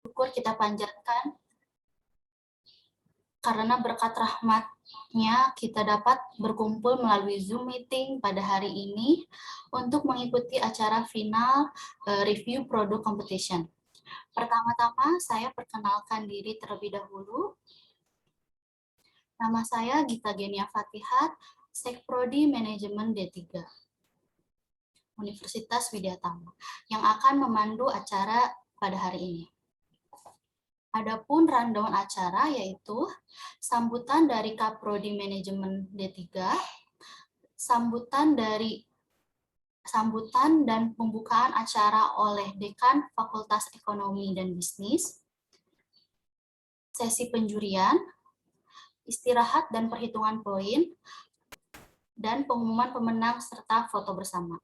syukur kita panjatkan karena berkat rahmatnya kita dapat berkumpul melalui Zoom meeting pada hari ini untuk mengikuti acara final review product competition. Pertama-tama saya perkenalkan diri terlebih dahulu. Nama saya Gita Genia Fatihat, Sekprodi Manajemen D3, Universitas Widyatama, yang akan memandu acara pada hari ini. Adapun rundown acara yaitu sambutan dari Kaprodi Manajemen D3, sambutan dan pembukaan acara oleh Dekan Fakultas Ekonomi dan Bisnis, sesi penjurian, istirahat dan perhitungan poin, dan pengumuman pemenang serta foto bersama.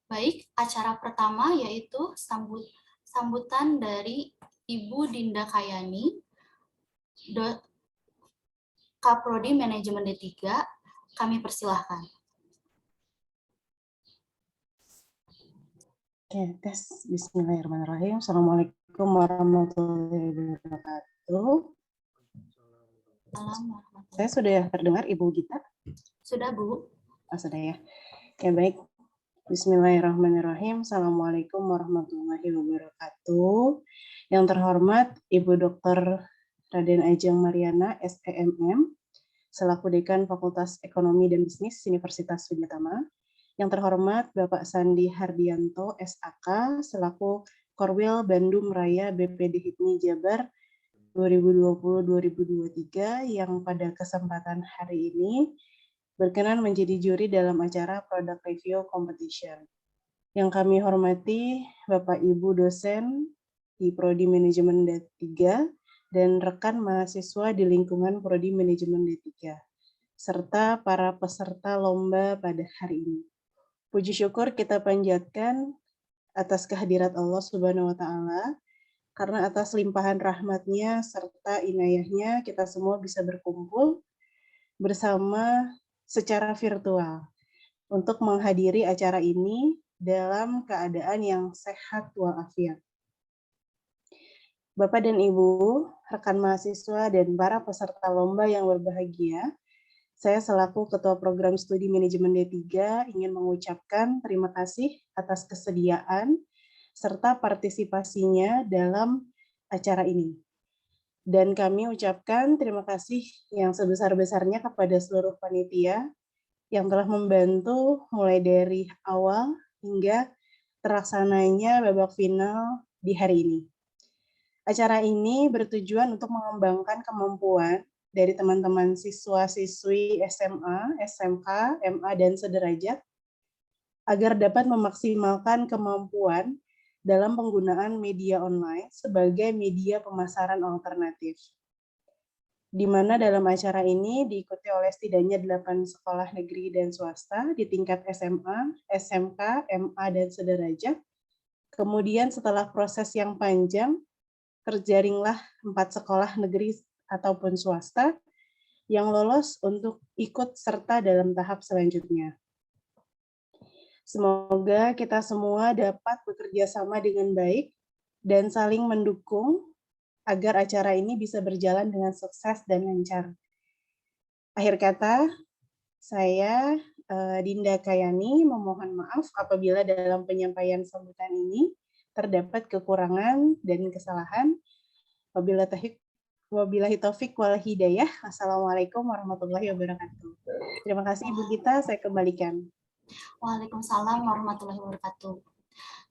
Baik, acara pertama yaitu sambutan dari Ibu Dinda Kayani, Kaprodi Manajemen D3, kami persilahkan. Oke, tes. Bismillahirrahmanirrahim. Assalamualaikum warahmatullahi wabarakatuh. Saya sudah terdengar, Ibu Gita? Sudah, Bu. Sudah ya. Oke, baik. Bismillahirrahmanirrahim. Assalamualaikum warahmatullahi wabarakatuh. Yang terhormat Ibu Dr. Raden Ajeng Mariana, SEMM, selaku Dekan Fakultas Ekonomi dan Bisnis Universitas Widyatama. Yang terhormat Bapak Sandi Hardianto, SAK, selaku Korwil Bandung Raya BPD HIPMI Jabar 2020-2023, yang pada kesempatan hari ini berkenan menjadi juri dalam acara Product Review Competition. Yang kami hormati Bapak Ibu dosen di Prodi Manajemen D3 dan rekan mahasiswa di lingkungan Prodi Manajemen D3, serta para peserta lomba pada hari ini. Puji syukur kita panjatkan atas kehadirat Allah Subhanahu wa Ta'ala, karena atas limpahan rahmatnya serta inayahnya kita semua bisa berkumpul bersama secara virtual untuk menghadiri acara ini dalam keadaan yang sehat walafiat. Bapak dan Ibu, rekan mahasiswa dan para peserta lomba yang berbahagia, saya selaku Ketua Program Studi Manajemen D3 ingin mengucapkan terima kasih atas kesediaan serta partisipasinya dalam acara ini. Dan kami ucapkan terima kasih yang sebesar-besarnya kepada seluruh panitia yang telah membantu mulai dari awal hingga terlaksananya babak final di hari ini. Acara ini bertujuan untuk mengembangkan kemampuan dari teman-teman siswa-siswi SMA, SMK, MA, dan sederajat agar dapat memaksimalkan kemampuan dalam penggunaan media online sebagai media pemasaran alternatif. Di mana dalam acara ini diikuti oleh setidaknya 8 sekolah negeri dan swasta di tingkat SMA, SMK, MA, dan sederajat. Kemudian setelah proses yang panjang, terjaringlah 4 sekolah negeri ataupun swasta yang lolos untuk ikut serta dalam tahap selanjutnya. Semoga kita semua dapat bekerja sama dengan baik dan saling mendukung agar acara ini bisa berjalan dengan sukses dan lancar. Akhir kata, saya Dinda Kayani memohon maaf apabila dalam penyampaian sambutan ini terdapat kekurangan dan kesalahan. Wabillahi taufik wal hidayah. Assalamualaikum warahmatullahi wabarakatuh. Terima kasih Ibu Gita, saya kembalikan. Waalaikumsalam warahmatullahi wabarakatuh.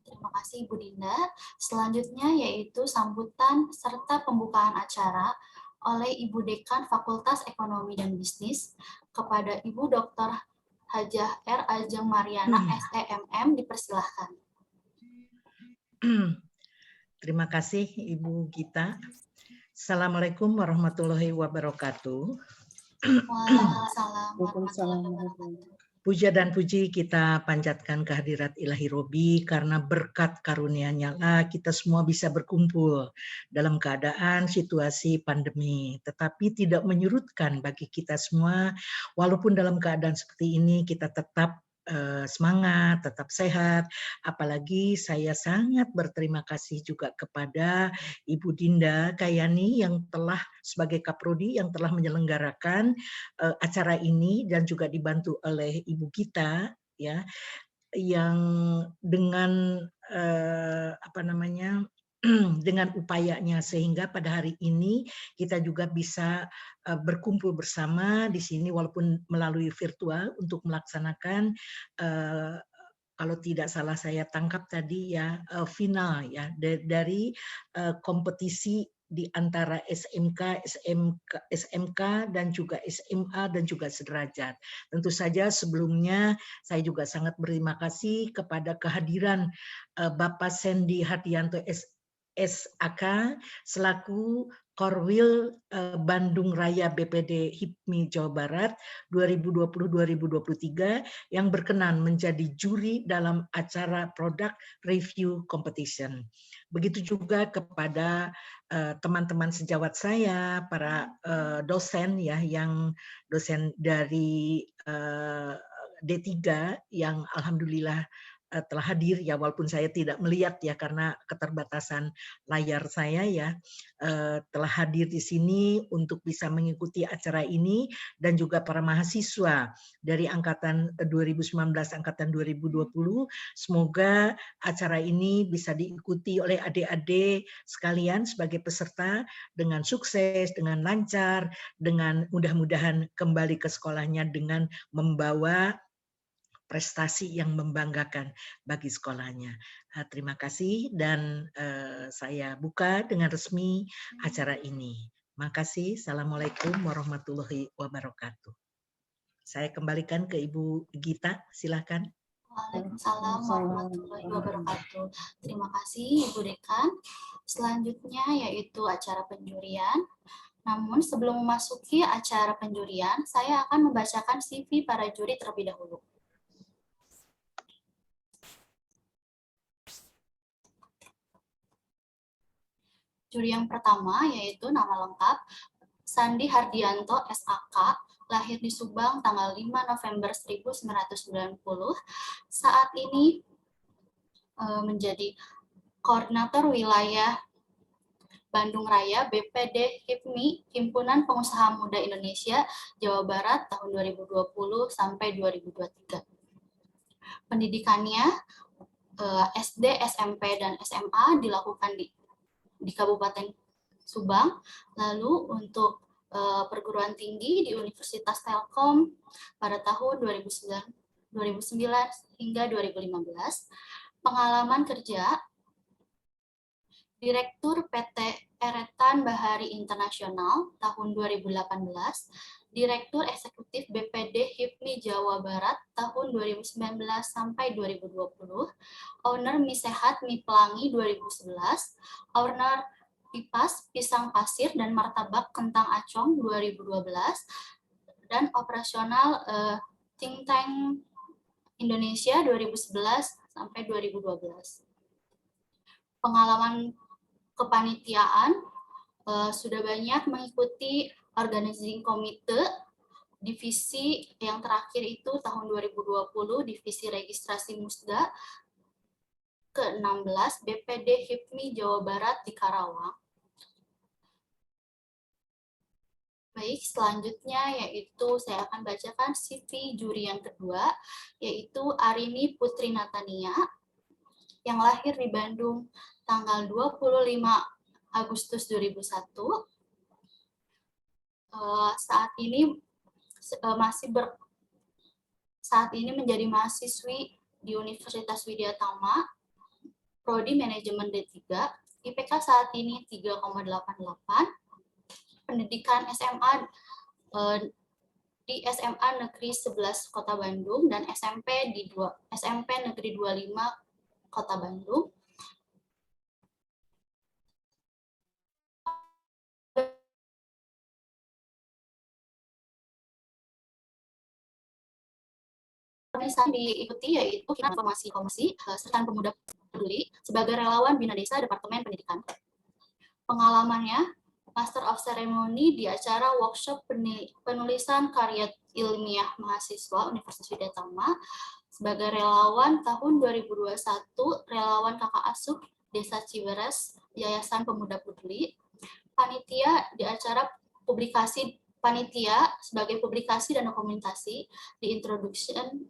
Terima kasih Ibu Dinda. Selanjutnya yaitu sambutan serta pembukaan acara oleh Ibu Dekan Fakultas Ekonomi dan Bisnis kepada Ibu Dr. Hajah R. Ajeng Mariana, SEMM, dipersilahkan. Terima kasih Ibu Gita. Assalamualaikum warahmatullahi wabarakatuh. Waalaikumsalam warahmatullahi wabarakatuh. Puja dan puji kita panjatkan kehadirat Ilahi Robi, karena berkat karunia-Nya lah kita semua bisa berkumpul dalam keadaan situasi pandemi. Tetapi tidak menyurutkan bagi kita semua, walaupun dalam keadaan seperti ini kita tetap semangat, tetap sehat. Apalagi saya sangat berterima kasih juga kepada Ibu Dinda Kayani yang telah sebagai Kaprodi yang telah menyelenggarakan acara ini dan juga dibantu oleh Ibu Gita ya yang dengan dengan upayanya sehingga pada hari ini kita juga bisa berkumpul bersama di sini walaupun melalui virtual untuk melaksanakan kalau tidak salah saya tangkap tadi ya final ya dari kompetisi di antara SMK dan juga SMA dan juga sederajat. Tentu saja sebelumnya saya juga sangat berterima kasih kepada kehadiran Bapak Sandy Hardianto SAK selaku Korwil Bandung Raya BPD HIPMI Jawa Barat 2020-2023 yang berkenan menjadi juri dalam acara Product Review Competition. Begitu juga kepada teman-teman sejawat saya, para dosen ya, yang dosen dari D3 yang alhamdulillah telah hadir ya walaupun saya tidak melihat ya karena keterbatasan layar saya ya telah hadir di sini untuk bisa mengikuti acara ini dan juga para mahasiswa dari angkatan 2019 angkatan 2020 semoga acara ini bisa diikuti oleh adik-adik sekalian sebagai peserta dengan sukses, dengan lancar, dengan mudah-mudahan kembali ke sekolahnya dengan membawa prestasi yang membanggakan bagi sekolahnya. Terima kasih dan saya buka dengan resmi acara ini. Makasih. Assalamualaikum warahmatullahi wabarakatuh. Saya kembalikan ke Ibu Gita, silakan. Waalaikumsalam warahmatullahi wabarakatuh. Terima kasih Ibu Dekan. Selanjutnya yaitu acara penjurian. Namun sebelum memasuki acara penjurian, saya akan membacakan CV para juri terlebih dahulu. Juri yang pertama yaitu nama lengkap Sandy Hardianto SAK, lahir di Subang tanggal 5 November 1990. Saat ini menjadi koordinator wilayah Bandung Raya BPD HIPMI Himpunan Pengusaha Muda Indonesia Jawa Barat tahun 2020 sampai 2023. Pendidikannya SD, SMP, dan SMA dilakukan di Kabupaten Subang. Lalu untuk perguruan tinggi di Universitas Telkom pada tahun 2009 hingga 2015. Pengalaman kerja Direktur PT Eretan Bahari Internasional tahun 2018, Direktur Eksekutif BPD HIPMI Jawa Barat tahun 2019 sampai 2020, Owner Mie Sehat Mie Pelangi 2011, Owner Pipas Pisang Pasir dan Martabak Kentang Acong 2012, dan operasional Think Tank Indonesia 2011 sampai 2012. Pengalaman kepanitiaan sudah banyak mengikuti organizing komite divisi yang terakhir itu tahun 2020 divisi registrasi musda ke-16 BPD HIPMI Jawa Barat di Karawang. Baik, selanjutnya yaitu saya akan bacakan CV juri yang kedua, yaitu Arini Putri Natania, yang lahir di Bandung tanggal 25 Agustus 2001. Saat ini menjadi mahasiswi di Universitas Widya Tama, Prodi Manajemen D3, IPK saat ini 3,88, pendidikan SMA di SMA Negeri 11 Kota Bandung dan SMP Negeri 25 Kota Bandung. Yang diikuti yaitu informasi komisi serta pemuda peduli sebagai relawan Bina Desa Departemen Pendidikan. Pengalamannya Master of Ceremony di acara workshop penulisan karya ilmiah mahasiswa Universitas Widya Tama sebagai relawan tahun 2021, relawan kakak asuh Desa Ciberes, Yayasan Pemuda Putri. Panitia di acara publikasi panitia sebagai publikasi dan dokumentasi di Introduction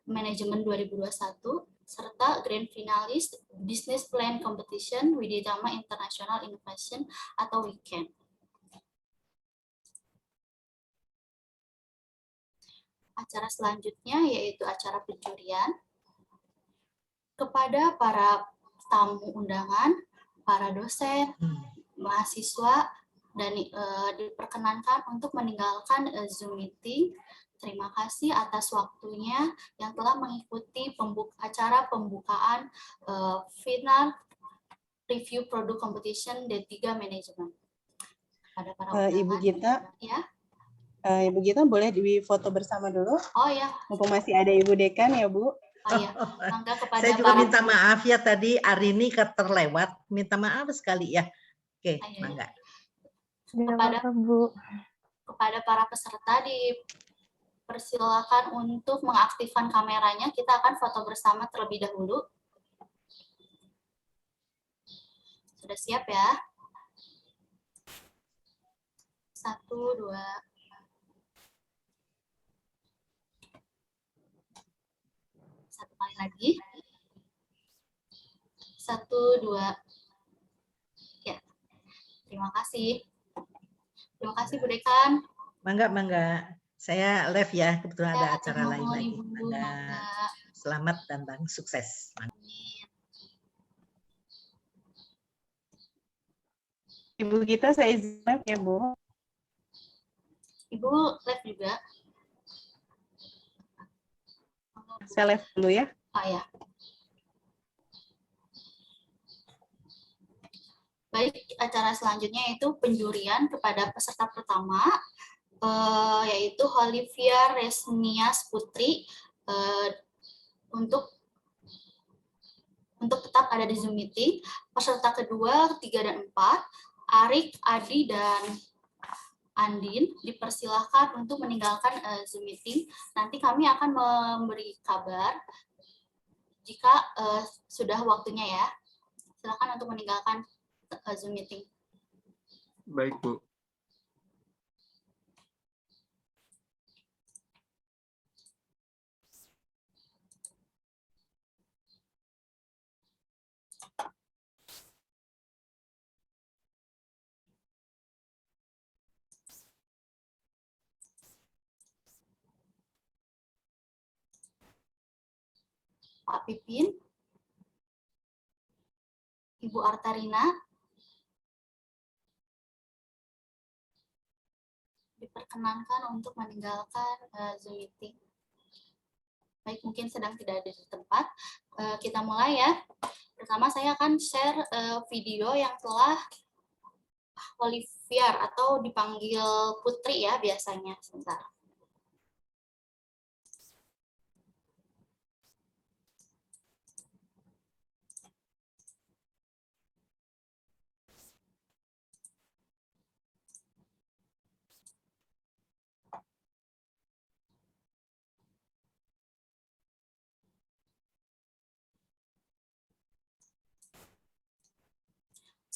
Management 2021, serta Grand Finalis Business Plan Competition Widitama International Innovation atau WICAN. Acara selanjutnya yaitu acara penjurian. Kepada para tamu undangan, para dosen, mahasiswa, dan diperkenankan untuk meninggalkan Zoom meeting. Terima kasih atas waktunya yang telah mengikuti acara pembukaan final review produk competition D3 Management. Pada para undangan, Ibu Gita, ya. Ibu Gita boleh difoto bersama dulu? Oh ya. Mumpung masih ada Ibu Dekan ya Bu. Oh ya. Mangga kepada saya juga minta maaf ya tadi Arini terlewat. Minta maaf sekali ya. Oke, mangga. Kepada para peserta dipersilakan untuk mengaktifkan kameranya. Kita akan foto bersama terlebih dahulu. Sudah siap ya? 1, 2. Satu kali lagi. 1, 2. Ya. Terima kasih. Terima kasih Bu Dekan. Mangga. Saya live ya, kebetulan ada acara lain lagi. Ibu, mangga. Selamat dan sukses. Amin. Ibu Gita, saya izin live ya Bu. Ibu live juga. Saya live dulu ya. Oh ya. Baik, acara selanjutnya yaitu penjurian kepada peserta pertama, yaitu Olivia Resnias Putri, untuk tetap ada di Zoom meeting. Peserta kedua, 3 dan 4, Arik, Adi, dan Andin, dipersilahkan untuk meninggalkan Zoom meeting. Nanti kami akan memberi kabar jika sudah waktunya ya. Silakan untuk meninggalkan Zoom meeting. Baik, Bu. Pak Pipin, Ibu Artarina, diperkenankan untuk meninggalkan Zoom meeting. Baik, mungkin sedang tidak ada di tempat. Kita mulai ya. Pertama saya akan share video yang telah Olivier atau dipanggil Putri ya biasanya. Sebentar.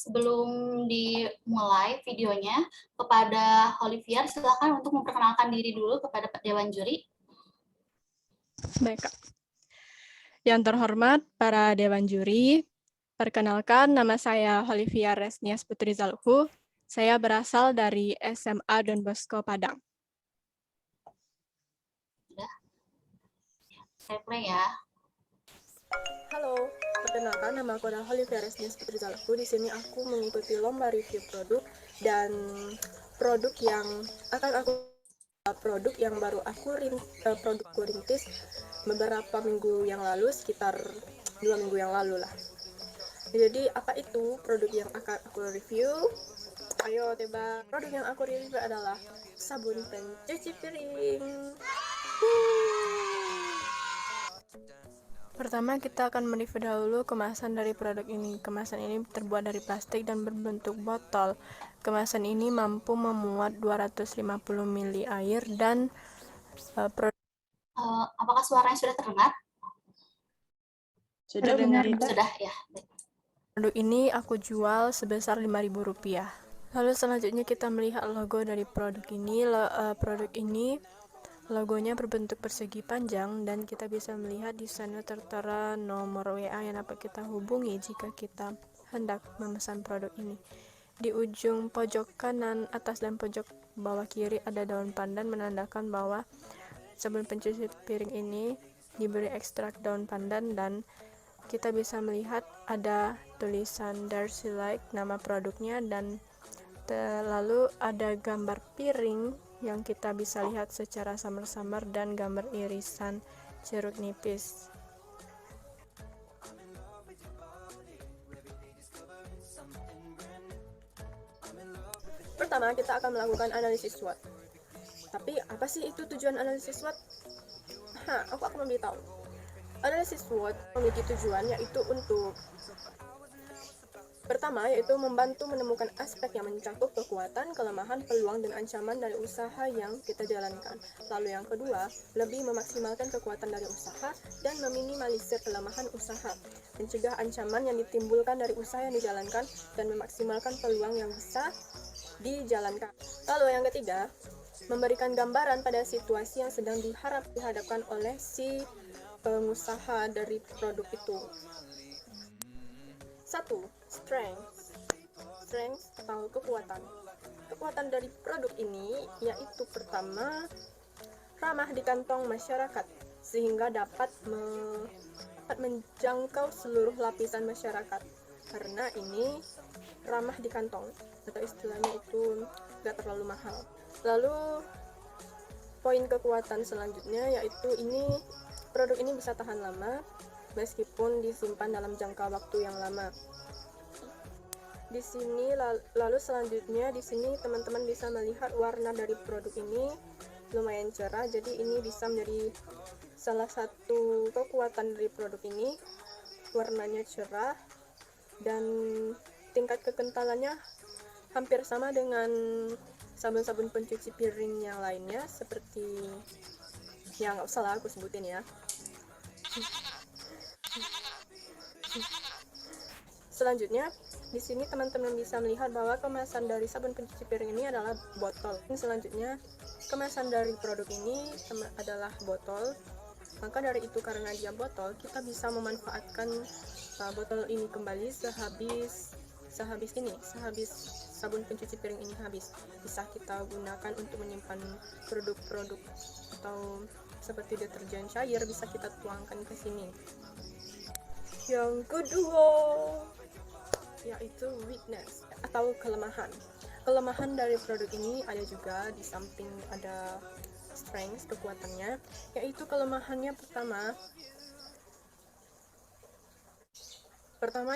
Sebelum dimulai videonya, kepada Olivier silakan untuk memperkenalkan diri dulu kepada Dewan Juri. Baik, Kak. Yang terhormat para Dewan Juri, perkenalkan nama saya Olivia Resnias Putri Zalhu. Saya berasal dari SMA Don Bosco Padang. Sudah. Saya play ya. Halo, perkenalkan nama aku adalah Olivia Resnias Putri Zalhu. Di sini aku mengikuti lomba review produk dan produk yang baru aku rintis beberapa minggu yang lalu, sekitar 2 minggu yang lalu lah. Jadi apa itu produk yang akan aku review? Ayo tebak. Produk yang aku review adalah sabun pencuci piring. Pertama kita akan mereview dahulu kemasan dari produk ini. Kemasan ini terbuat dari plastik dan berbentuk botol. Kemasan ini mampu memuat 250 ml air dan Apakah suaranya sudah terdengar? Sudah dengar, Mbak? Sudah ya. Baik. Produk ini aku jual sebesar Rp5.000. Lalu selanjutnya kita melihat logo dari produk ini. Produk ini logonya berbentuk persegi panjang dan kita bisa melihat di sana tertera nomor WA yang dapat kita hubungi jika kita hendak memesan produk ini. Di ujung pojok kanan atas dan pojok bawah kiri ada daun pandan menandakan bahwa sabun pencuci piring ini diberi ekstrak daun pandan, dan kita bisa melihat ada tulisan Darcy Like, nama produknya, dan lalu ada gambar piring yang kita bisa lihat secara samar-samar dan gambar irisan jeruk nipis. Pertama, kita akan melakukan analisis SWOT. Tapi apa sih itu tujuan analisis SWOT? Aku akan memberitahu. Analisis SWOT memiliki tujuan yaitu untuk pertama, yaitu membantu menemukan aspek yang mencakup kekuatan, kelemahan, peluang, dan ancaman dari usaha yang kita jalankan. Lalu yang kedua, lebih memaksimalkan kekuatan dari usaha dan meminimalisir kelemahan usaha, mencegah ancaman yang ditimbulkan dari usaha yang dijalankan, dan memaksimalkan peluang yang bisa dijalankan. Lalu yang ketiga, memberikan gambaran pada situasi yang sedang dihadapkan oleh si pengusaha dari produk itu. 1. Strength atau kekuatan. Kekuatan dari produk ini yaitu pertama, ramah di kantong masyarakat sehingga dapat menjangkau seluruh lapisan masyarakat, karena ini ramah di kantong atau istilahnya itu gak terlalu mahal. Lalu poin kekuatan selanjutnya yaitu produk ini bisa tahan lama meskipun disimpan dalam jangka waktu yang lama. Di sini lalu selanjutnya di sini teman-teman bisa melihat warna dari produk ini lumayan cerah, jadi ini bisa menjadi salah satu kekuatan dari produk ini. Warnanya cerah dan tingkat kekentalannya hampir sama dengan sabun-sabun pencuci piring yang lainnya, seperti yang nggak usah lah aku sebutin ya. Selanjutnya, di sini teman-teman bisa melihat bahwa kemasan dari sabun pencuci piring ini adalah botol. Selanjutnya, kemasan dari produk ini adalah botol. Maka dari itu, karena dia botol, kita bisa memanfaatkan botol ini kembali sehabis sabun pencuci piring ini habis. Bisa kita gunakan untuk menyimpan produk-produk atau seperti deterjen cair, bisa kita tuangkan ke sini. Yang kedua yaitu weakness atau kelemahan. Kelemahan dari produk ini ada juga di samping ada strength, kekuatannya, yaitu kelemahannya pertama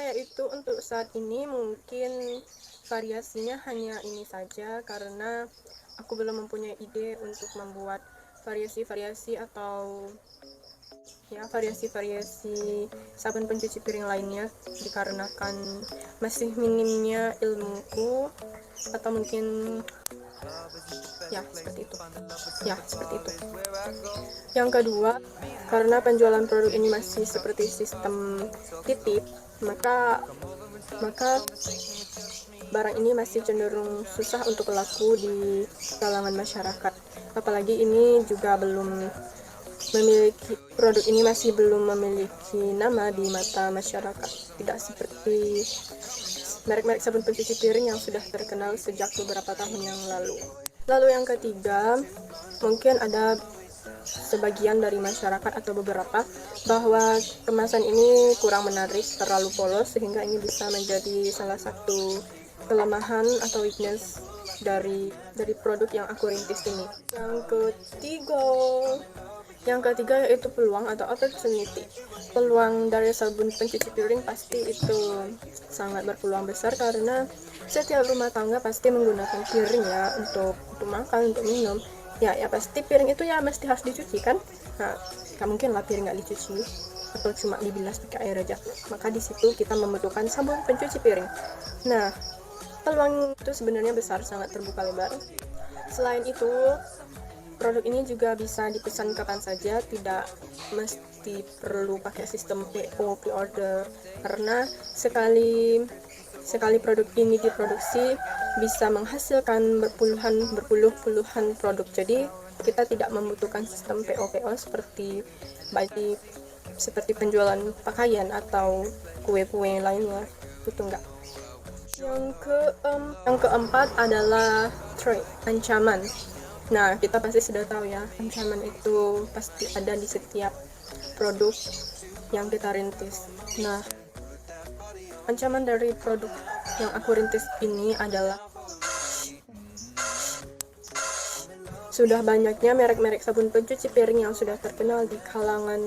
yaitu untuk saat ini mungkin variasinya hanya ini saja, karena aku belum mempunyai ide untuk membuat variasi-variasi atau variasi sabun pencuci piring lainnya, dikarenakan masih minimnya ilmuku, atau mungkin seperti itu. Yang kedua, karena penjualan produk ini masih seperti sistem titip, maka barang ini masih cenderung susah untuk laku di kalangan masyarakat. Apalagi ini juga produk ini masih belum memiliki nama di mata masyarakat, tidak seperti merek-merek sabun pencuci piring yang sudah terkenal sejak beberapa tahun yang lalu. Lalu yang ketiga, mungkin ada sebagian dari masyarakat atau beberapa bahwa kemasan ini kurang menarik, terlalu polos, sehingga ini bisa menjadi salah satu kelemahan atau weakness dari produk yang aku rintis ini. Yang ketiga yaitu peluang atau opportunity. Peluang dari sabun pencuci piring pasti itu sangat berpeluang besar, karena setiap rumah tangga pasti menggunakan piring ya untuk makan, untuk minum. Ya pasti piring itu mesti harus dicuci kan. Gak mungkin lah piring gak dicuci atau cuma dibilas pakai air aja. Maka di situ kita membutuhkan sabun pencuci piring. Nah, peluang itu sebenarnya besar, sangat terbuka lebar. Selain itu, produk ini juga bisa dipesan kapan saja, tidak pasti perlu pakai sistem PO, pre-order, karena sekali produk ini diproduksi bisa menghasilkan berpuluh-puluhan produk. Jadi kita tidak membutuhkan sistem PO seperti penjualan pakaian atau kue-kue lainnya, itu enggak. Yang keempat adalah threat, ancaman. Nah, kita pasti sudah tahu ya, ancaman itu pasti ada di setiap produk yang kita rintis. Nah, ancaman dari produk yang aku rintis ini adalah sudah banyaknya merek-merek sabun pencuci piring yang sudah terkenal di kalangan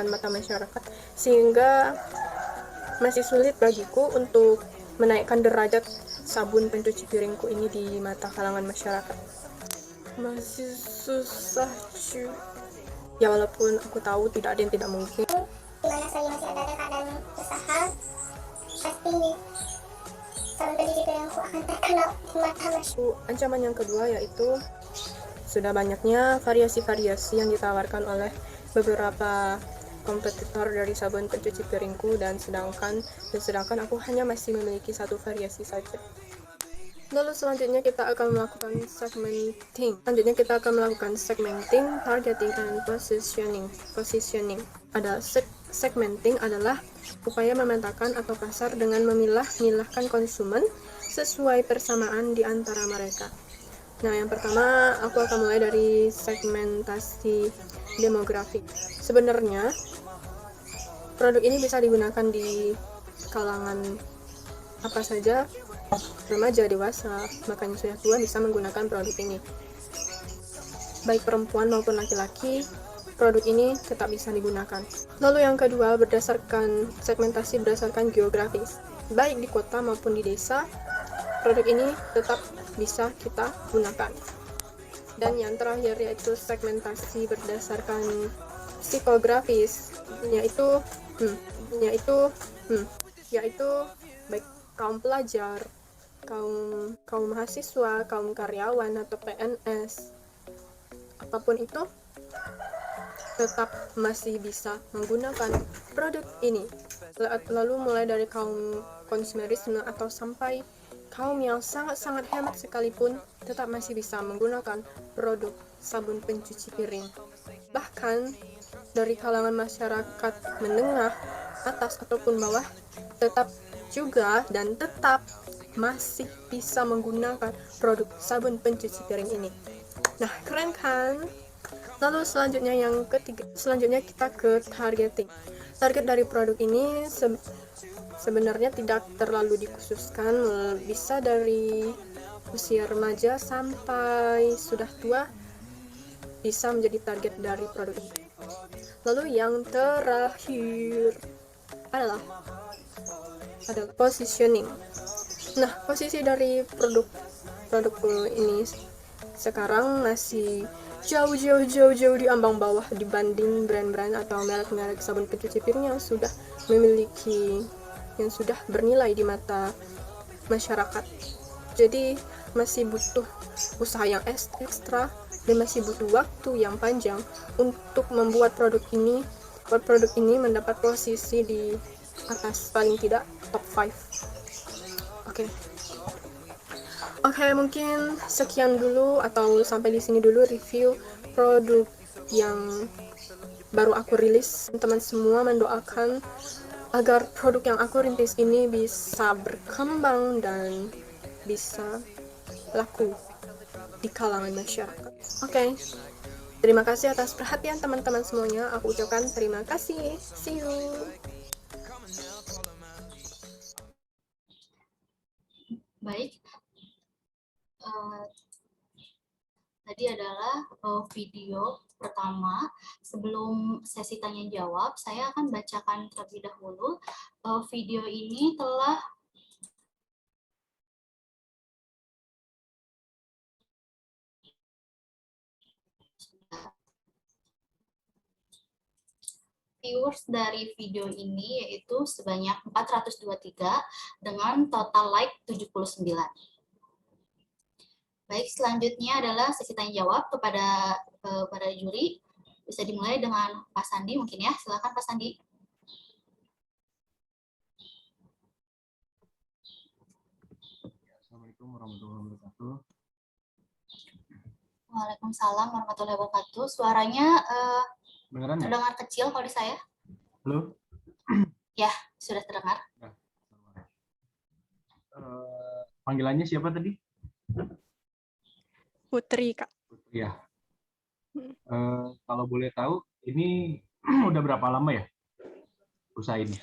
mata masyarakat, sehingga masih sulit bagiku untuk menaikkan derajat sabun pencuci piringku ini di mata kalangan masyarakat. Masih susah cuy. Ya walaupun aku tahu tidak ada yang tidak mungkin. Dimana saya masih ada keadaan usaha, pasti sabun pencuci piringku akan terkenal di mata masyarakat. Ancaman yang kedua yaitu sudah banyaknya variasi-variasi yang ditawarkan oleh beberapa kompetitor dari sabun pencuci piringku, dan sedangkan aku hanya masih memiliki satu variasi saja. Lalu selanjutnya kita akan melakukan segmenting, targeting, and positioning. Segmenting adalah upaya memetakan atau pasar dengan memilah-milahkan konsumen sesuai persamaan di antara mereka. Nah, yang pertama aku akan mulai dari segmentasi demografik. Sebenarnya produk ini bisa digunakan di kalangan apa saja, remaja, dewasa, bahkan yang sudah tua bisa menggunakan produk ini. Baik perempuan maupun laki-laki, produk ini tetap bisa digunakan. Lalu yang kedua, segmentasi berdasarkan geografis. Baik di kota maupun di desa, produk ini tetap bisa kita gunakan. Dan yang terakhir yaitu segmentasi berdasarkan psikografis, yaitu baik kaum pelajar, kaum mahasiswa, kaum karyawan atau PNS, apapun itu tetap masih bisa menggunakan produk ini. Lalu mulai dari kaum konsumerisme atau sampai kaum yang sangat-sangat hemat sekalipun tetap masih bisa menggunakan produk sabun pencuci piring. Bahkan dari kalangan masyarakat menengah, atas ataupun bawah tetap masih bisa menggunakan produk sabun pencuci piring ini. Nah, keren kan? Lalu selanjutnya kita ke targeting. Target dari produk ini sebenarnya tidak terlalu dikhususkan, bisa dari usia remaja sampai sudah tua bisa menjadi target dari produk ini. Lalu yang terakhir adalah positioning. Nah, posisi dari produk ini sekarang masih jauh di ambang bawah dibanding brand-brand atau merek-merek sabun pencuci piring yang sudah bernilai di mata masyarakat. Jadi masih butuh usaha yang ekstra dan masih butuh waktu yang panjang untuk membuat produk ini mendapat posisi di atas paling tidak top 5. Oke, mungkin sekian dulu atau sampai di sini dulu review produk yang baru aku rilis. Teman-teman semua mendoakan agar produk yang aku rintis ini bisa berkembang dan bisa laku di kalangan masyarakat. Oke. Terima kasih atas perhatian teman-teman semuanya. Aku ucapkan terima kasih. See you. Baik. Tadi adalah video pertama. Sebelum sesi tanya jawab, saya akan bacakan terlebih dahulu. Video ini telah viewers dari video ini yaitu sebanyak 423 dengan total like 79. Baik, selanjutnya adalah sesi tanya jawab kepada para juri. Bisa dimulai dengan Pak Sandi mungkin ya. Silakan Pak Sandi. Assalamualaikum warahmatullahi wabarakatuh. Waalaikumsalam warahmatullahi wabarakatuh. Suaranya Beneran ya? terdengar kecil kalau di saya. Halo? Ya, sudah terdengar. Panggilannya siapa tadi? Putri, Kak. Ya. Kalau boleh tahu, ini udah berapa lama ya usaha ini?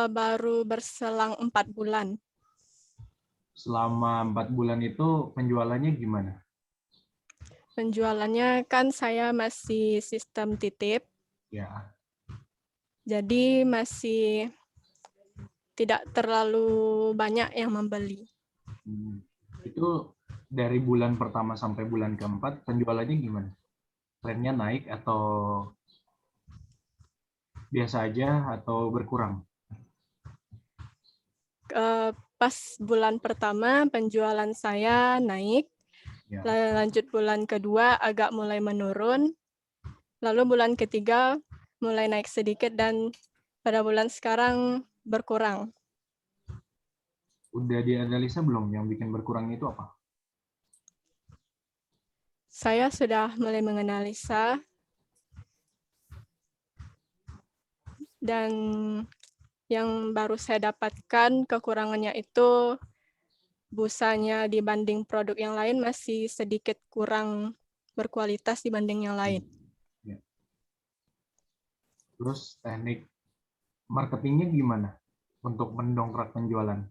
Baru berselang 4 bulan. Selama 4 bulan itu penjualannya gimana? Penjualannya kan saya masih sistem titip, Ya. jadi masih tidak terlalu banyak yang membeli. Itu dari bulan pertama sampai bulan keempat penjualannya gimana? Trennya naik atau biasa aja atau berkurang? Pas bulan pertama penjualan saya naik, Ya. lanjut bulan kedua agak mulai menurun, lalu bulan ketiga mulai naik sedikit dan pada bulan sekarang berkurang. Udah dianalisa belum yang bikin berkurang itu apa? Saya sudah mulai menganalisa dan yang baru saya dapatkan kekurangannya itu busanya dibanding produk yang lain masih sedikit kurang berkualitas dibanding yang lain. Ya. Terus teknik marketingnya gimana untuk mendongkrak penjualan?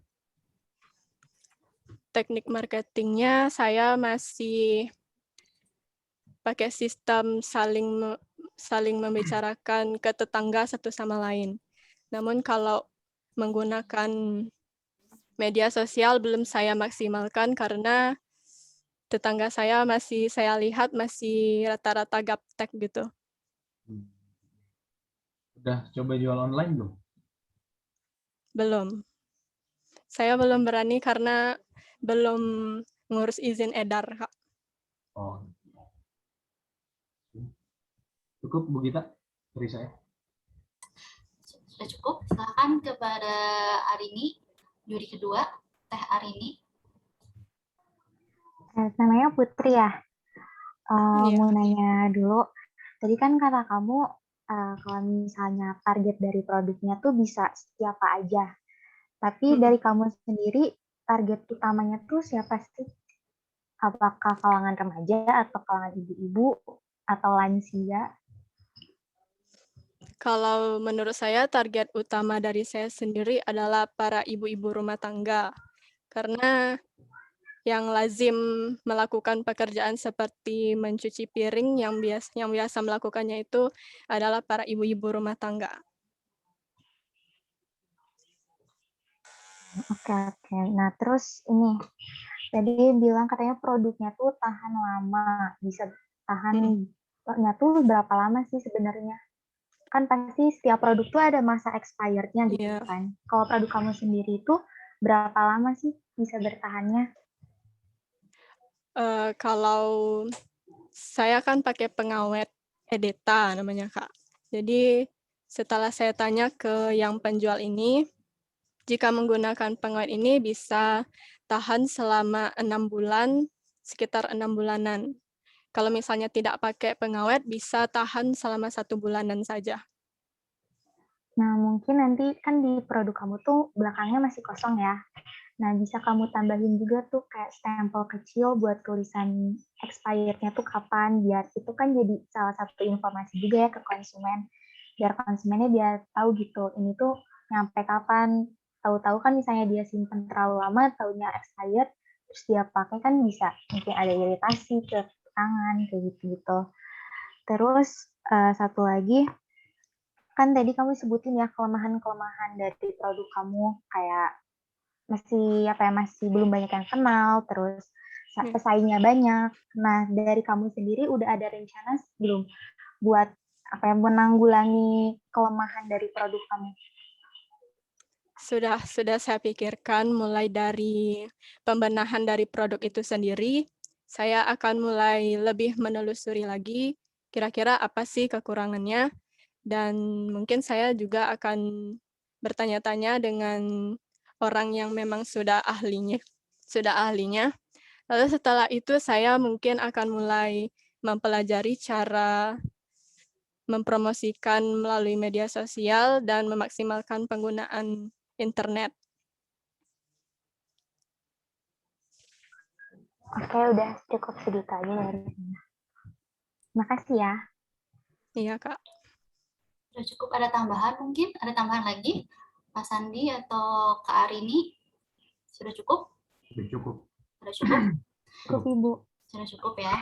Teknik marketingnya saya masih pakai sistem saling membicarakan ke tetangga satu sama lain. Namun kalau menggunakan media sosial belum saya maksimalkan karena tetangga saya saya lihat masih rata-rata gaptek gitu. Udah coba jual online belum? Belum. Saya belum berani karena belum ngurus izin edar, Kak. Oh. Cukup Bu Gita dari saya. Sudah cukup. Silakan kepada Arini, juri kedua, Teh Arini. Namanya Putri ya. Iya. Mau nanya dulu, tadi kan kata kamu kalau misalnya target dari produknya tuh bisa siapa aja. Tapi dari kamu sendiri, target utamanya tuh siapa sih? Apakah kalangan remaja atau kalangan ibu-ibu atau lansia? Kalau menurut saya target utama dari saya sendiri adalah para ibu-ibu rumah tangga. Karena yang lazim melakukan pekerjaan seperti mencuci piring yang biasa melakukannya itu adalah para ibu-ibu rumah tangga. Oke. Nah, terus ini tadi bilang katanya produknya tuh tahan lama, bisa tahannya tuh berapa lama sih sebenarnya? Kan pasti setiap produk tuh ada masa expired-nya gitu kan. Kalau produk kamu sendiri itu berapa lama sih bisa bertahannya? Kalau saya kan pakai pengawet Edeta namanya, Kak. Jadi setelah saya tanya ke yang penjual ini, jika menggunakan pengawet ini bisa tahan selama 6 bulan, sekitar 6 bulanan. Kalau misalnya tidak pakai pengawet, bisa tahan selama 1 bulanan saja. Nah, mungkin nanti kan di produk kamu tuh belakangnya masih kosong ya. Nah, bisa kamu tambahin juga tuh kayak stempel kecil buat tulisan expired-nya tuh kapan, biar itu kan jadi salah satu informasi juga ya ke konsumen. Biar konsumennya biar tahu gitu, ini tuh nyampe kapan. Tahu-tahu kan misalnya dia simpen terlalu lama, taunya expired, terus dia pakai kan bisa mungkin ada iritasi ke tangan, kayak gitu-gitu. Terus satu lagi, kan tadi kamu sebutin ya kelemahan-kelemahan dari produk kamu kayak masih belum banyak yang kenal, terus pesaingnya banyak. Nah, dari kamu sendiri udah ada rencana belum buat menanggulangi kelemahan dari produk kamu? Sudah saya pikirkan mulai dari pembenahan dari produk itu sendiri. Saya akan mulai lebih menelusuri lagi kira-kira apa sih kekurangannya, dan mungkin saya juga akan bertanya-tanya dengan orang yang memang sudah ahlinya. Lalu setelah itu saya mungkin akan mulai mempelajari cara mempromosikan melalui media sosial dan memaksimalkan penggunaan internet. Oke, udah cukup segitu aja dari saya. Makasih ya. Iya, Kak. Sudah cukup, ada tambahan mungkin? Ada tambahan lagi? Pak Sandi atau Kak Arini? Sudah cukup? Sudah cukup. Sudah cukup? Cukup, Ibu. Sudah cukup ya.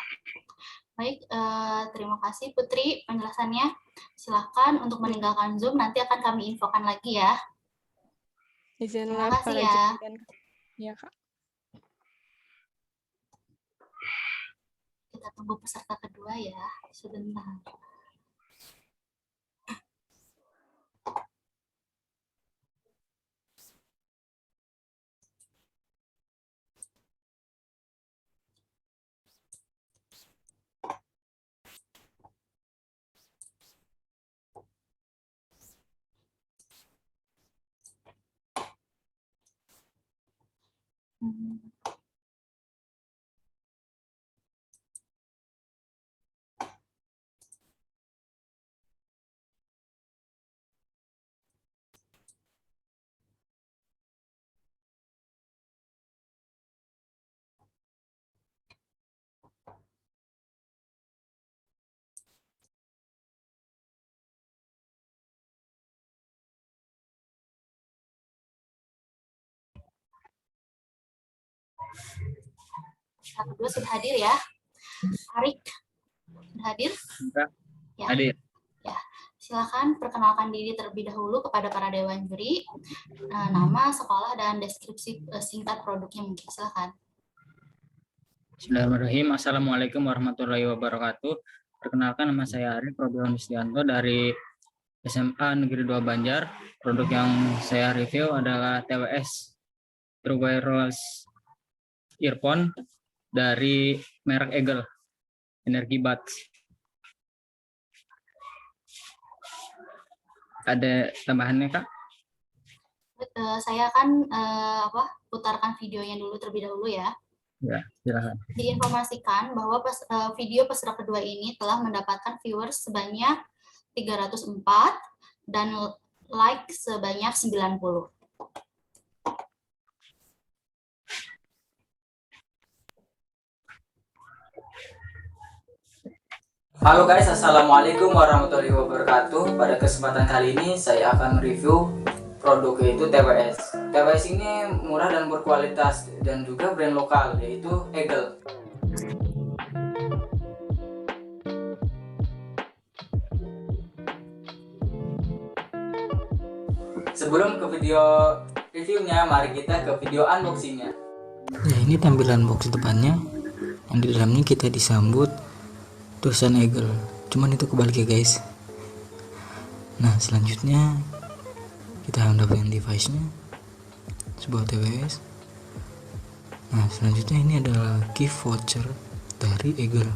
Baik, terima kasih Putri penjelasannya. Silakan untuk meninggalkan Zoom, nanti akan kami infokan lagi ya. Izinlah Terima kasih para ya. juri dan ya, Kak. Kita tunggu peserta kedua ya, sebentar. Peserta kedua sudah hadir ya. Arik, sudah hadir? Ya. Hadir. Ya, silakan perkenalkan diri terlebih dahulu kepada para dewan juri, nama, sekolah, dan deskripsi singkat produknya mungkin. Silakan. Bismillahirrahmanirrahim. Assalamualaikum warahmatullahi wabarakatuh. Perkenalkan, nama saya Arif Robion Yustianto dari SMA Negeri 2 Banjar. Produk yang saya review adalah TWS True Wireless Earphone dari merek Eagle Energy Buds. Ada tambahannya, Kak? Saya akan putarkan videonya dulu terlebih dahulu ya. Ya, silakan. Diinformasikan bahwa video peserta kedua ini telah mendapatkan viewers sebanyak 304 dan like sebanyak 90. Halo guys, assalamualaikum warahmatullahi wabarakatuh. Pada kesempatan kali ini saya akan mereview produk yaitu TWS. TWS ini murah dan berkualitas dan juga brand lokal yaitu Eagle. Sebelum ke video reviewnya, mari kita ke video unboxingnya. Ya, ini tampilan box depannya. Yang di dalamnya kita disambut tulisan Eagle. Cuman itu kebalik ya guys. Nah, selanjutnya kita mendapatkan device-nya, sebuah TWS. Nah, selanjutnya ini adalah gift voucher dari Eagle.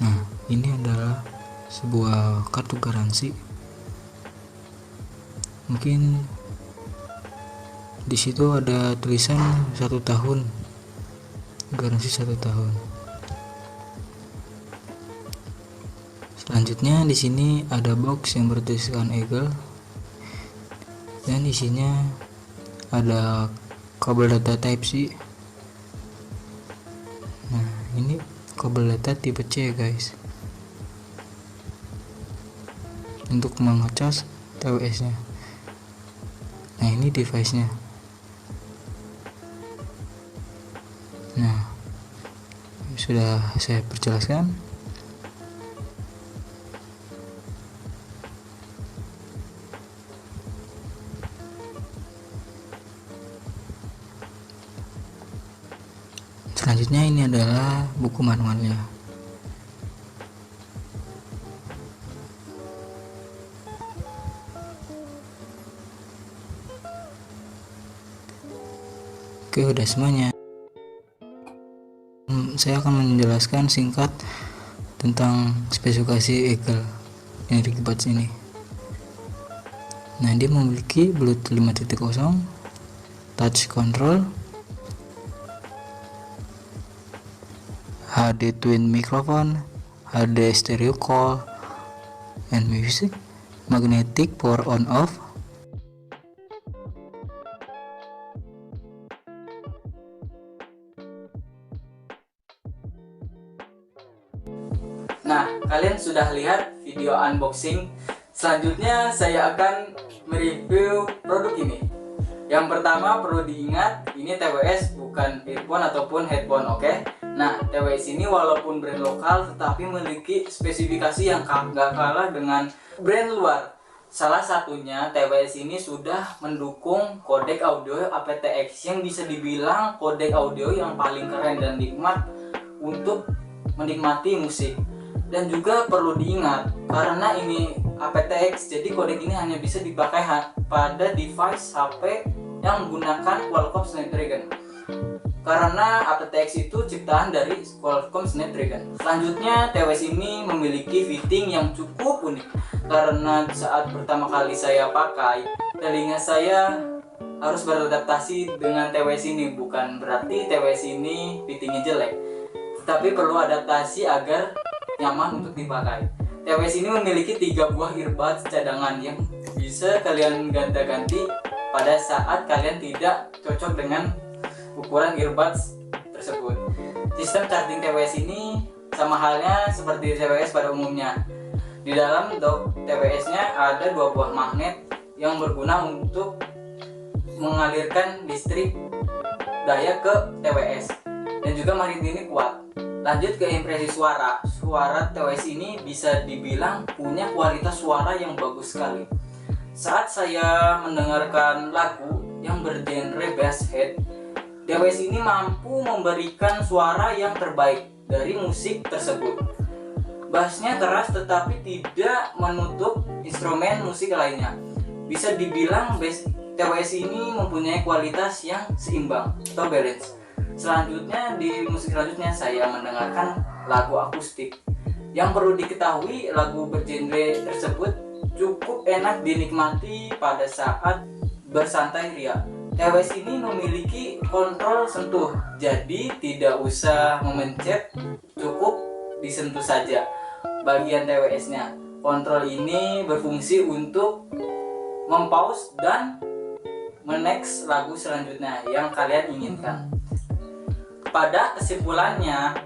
Nah, ini adalah sebuah kartu garansi. Mungkin di situ ada tulisan 1 tahun, garansi 1 tahun. Selanjutnya di sini ada box yang bertuliskan Eagle dan isinya ada kabel data Type C. Nah, ini kabel data tipe C guys, untuk mengecas TWS-nya. Nah, ini device-nya. Nah, sudah saya perjelaskan. Selanjutnya ini adalah buku manualnya. Oke, udah semuanya. saya akan menjelaskan singkat tentang spesifikasi Eagle Energy Buds ini. Nah, dia memiliki Bluetooth 5.0, touch control, HD twin microphone, HD stereo call and music, magnetic power on off, Nah, kalian sudah lihat video unboxing. Selanjutnya saya akan mereview produk ini. Yang pertama perlu diingat, ini TWS bukan earphone ataupun headphone, oke? Nah, TWS ini walaupun brand lokal tetapi memiliki spesifikasi yang gak kalah dengan brand luar. Salah satunya TWS ini sudah mendukung kodek audio aptX yang bisa dibilang kodek audio yang paling keren dan nikmat untuk menikmati musik. Dan juga perlu diingat, karena ini aptX, jadi kodek ini hanya bisa dipakai pada device HP yang menggunakan Qualcomm Snapdragon. Karena aptX itu ciptaan dari Qualcomm Snapdragon. Selanjutnya, TWS ini memiliki fitting yang cukup unik. Karena saat pertama kali saya pakai, telinga saya harus beradaptasi dengan TWS ini. Bukan berarti TWS ini fittingnya jelek, tapi perlu adaptasi agar nyaman untuk dipakai. TWS ini memiliki 3 buah earbuds cadangan yang bisa kalian ganti-ganti pada saat kalian tidak cocok dengan ukuran earbuds tersebut. Sistem charging TWS ini sama halnya seperti TWS pada umumnya. Di dalam dock TWS-nya ada 2 buah magnet yang berguna untuk mengalirkan listrik daya ke TWS, dan juga magnet ini kuat. Lanjut ke impresi suara. Suara TWS ini bisa dibilang punya kualitas suara yang bagus sekali. Saat saya mendengarkan lagu yang bergenre basshead, TWS ini mampu memberikan suara yang terbaik dari musik tersebut. Bassnya keras tetapi tidak menutup instrumen musik lainnya. Bisa dibilang bass TWS ini mempunyai kualitas yang seimbang atau balance. Selanjutnya, di musik selanjutnya saya mendengarkan lagu akustik. Yang perlu diketahui, lagu bergenre tersebut cukup enak dinikmati pada saat bersantai ria. TWS ini memiliki kontrol sentuh, jadi tidak usah memencet, cukup disentuh saja bagian TWS-nya. Kontrol ini berfungsi untuk mempause dan menext lagu selanjutnya yang kalian inginkan. Pada kesimpulannya,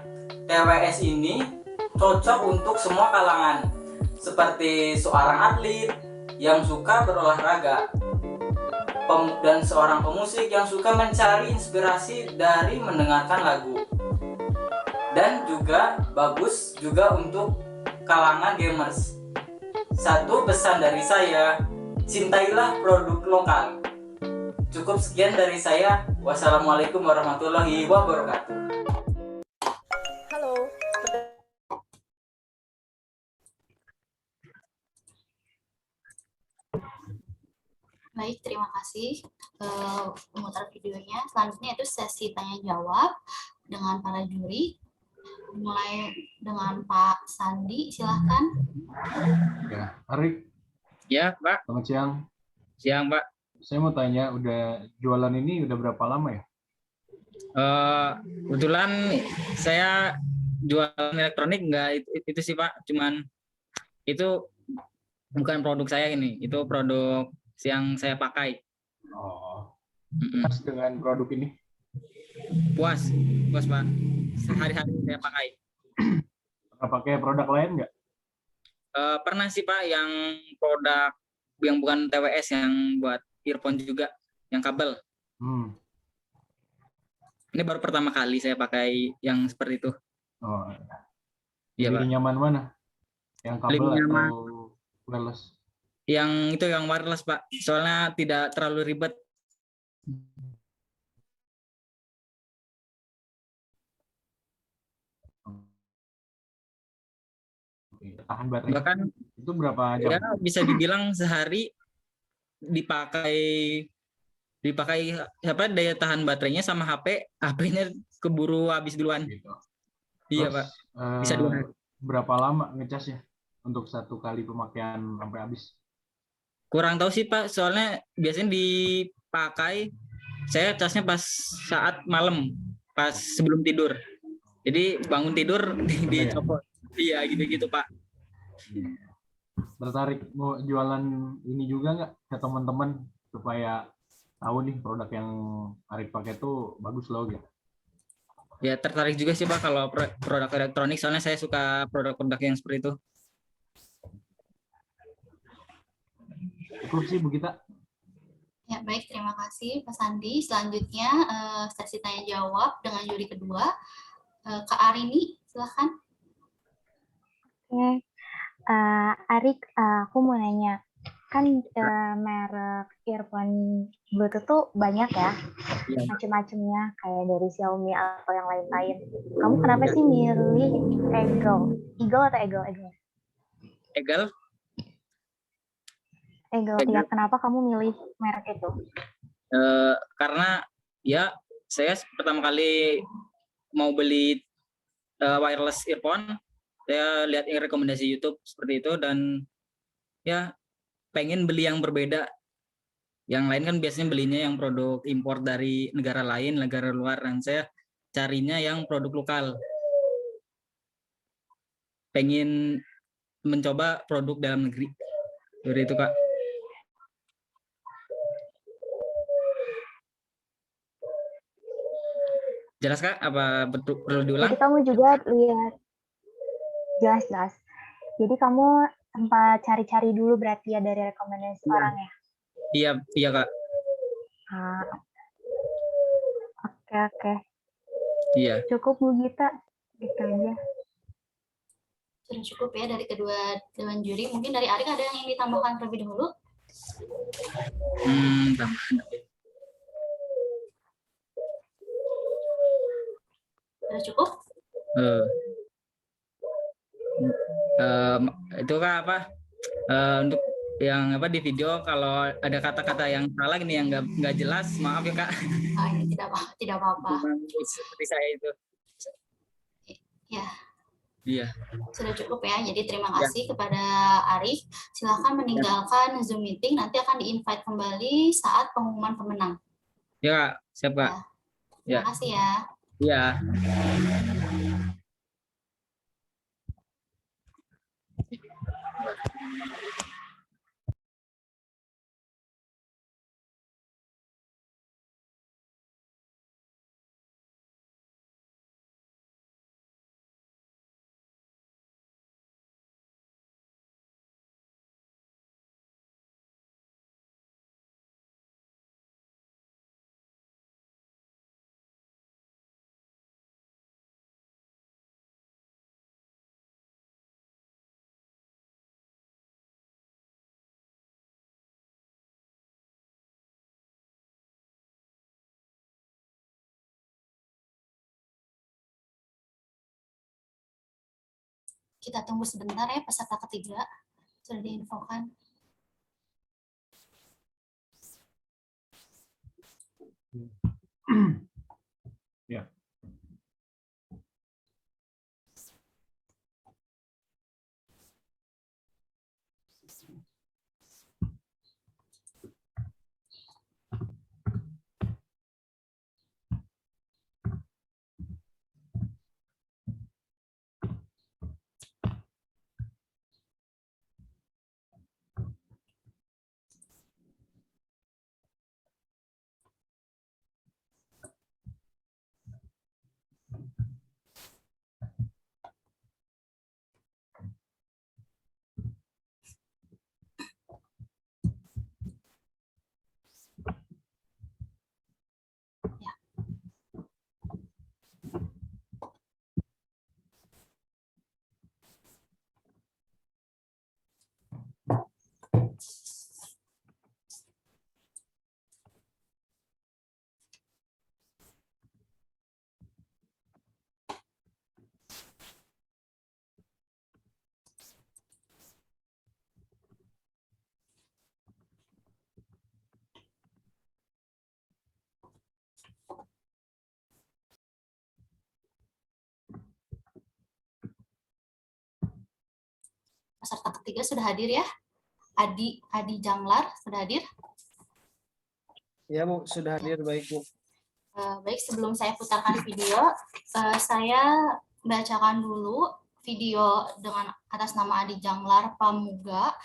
TWS ini cocok untuk semua kalangan, seperti seorang atlet yang suka berolahraga, dan seorang pemusik yang suka mencari inspirasi dari mendengarkan lagu. Dan juga bagus juga untuk kalangan gamers. Satu pesan dari saya, cintailah produk lokal. Cukup sekian dari saya. Wassalamualaikum warahmatullahi wabarakatuh. Halo. Baik, terima kasih pemutar videonya. Selanjutnya itu sesi tanya jawab dengan para juri. Mulai dengan Pak Sandi, silahkan. Ya, Arik. Ya, Pak. Selamat siang. Siang, Pak. Saya mau tanya, udah jualan ini udah berapa lama ya? Kebetulan saya jualan elektronik enggak itu sih, Pak. Cuman itu bukan produk saya ini. Itu produk yang saya pakai. Oh. Puas dengan produk ini? Puas, Pak. Sehari-hari saya pakai. Pernah pakai produk lain nggak? Pernah sih, Pak, yang produk yang bukan TWS, yang buat earphone juga, yang kabel. Ini baru pertama kali saya pakai yang seperti itu. Oh, iya, Pak. Lebih nyaman mana? Yang kabel atau wireless? Yang itu, yang wireless, Pak. Soalnya tidak terlalu ribet. Tahan baterai. Bahkan itu berapa jam? Ya, bisa dibilang sehari dipakai apa, daya tahan baterainya sama HP-nya keburu habis duluan. Gitu. Iya Terus Pak, bisa 2 hari. berapa lama ngecasnya untuk satu kali pemakaian sampai habis? Kurang tahu sih Pak, soalnya biasanya dipakai saya casnya pas saat malam, pas sebelum tidur. Jadi bangun tidur Udah ya? dicopot. Iya gitu-gitu Pak. Tertarik mau jualan ini juga nggak ke teman-teman supaya tahu nih produk yang Arif pakai tuh bagus loh gitu. Ya tertarik juga sih Pak kalau produk elektronik, soalnya saya suka produk-produk yang seperti itu. Cukup sih Bu Gita. Ya, baik, terima kasih Pak Sandi. Selanjutnya sesi tanya jawab dengan juri kedua. Kak Arini, silahkan. Oke, Arik, aku mau nanya, kan merek earphone Bluetooth tuh banyak ya, Iya. macam-macamnya kayak dari Xiaomi atau yang lain-lain. Kamu kenapa sih milih Eagle atau Eagle? Egal? Eagle, ya kenapa kamu milih merek itu? Karena ya saya pertama kali mau beli wireless earphone, saya lihat rekomendasi YouTube seperti itu dan ya pengen beli yang berbeda. Yang lain kan biasanya belinya yang produk impor dari negara lain, negara luar, dan saya carinya yang produk lokal. Pengen mencoba produk dalam negeri. Seperti itu Kak. Jelas Kak? Apa perlu diulang? Jadi kamu juga lihat, jelas-jelas. Jadi kamu sempat cari-cari dulu berarti ya dari rekomendasi orang ya? Iya Kak. Oke. Iya. Cukup Bu Gita, gitu aja. Sudah cukup ya dari kedua dewan juri. Mungkin dari Arik ada yang ingin ditambahkan terlebih dahulu? Sudah cukup? Itu Kak apa? Untuk yang apa di video kalau ada kata-kata yang salah gini yang nggak jelas, maaf ya Kak. Tidak apa-apa. Seperti saya itu. Ya. Iya. Sudah cukup ya. Jadi terima kasih kepada Arif. Silakan meninggalkan Zoom meeting. Nanti akan di-invite kembali saat pengumuman pemenang. Ya Kak, siap Kak. Terima kasih ya. Iya. Kita tunggu sebentar ya, peserta ketiga sudah diinfokan. Ya. Peserta ketiga sudah hadir ya? Adi Janglar sudah hadir? Ya Bu, sudah hadir, baik Bu. Baik, sebelum saya putarkan video, saya bacakan dulu video dengan atas nama Adi Janglar Pamuga.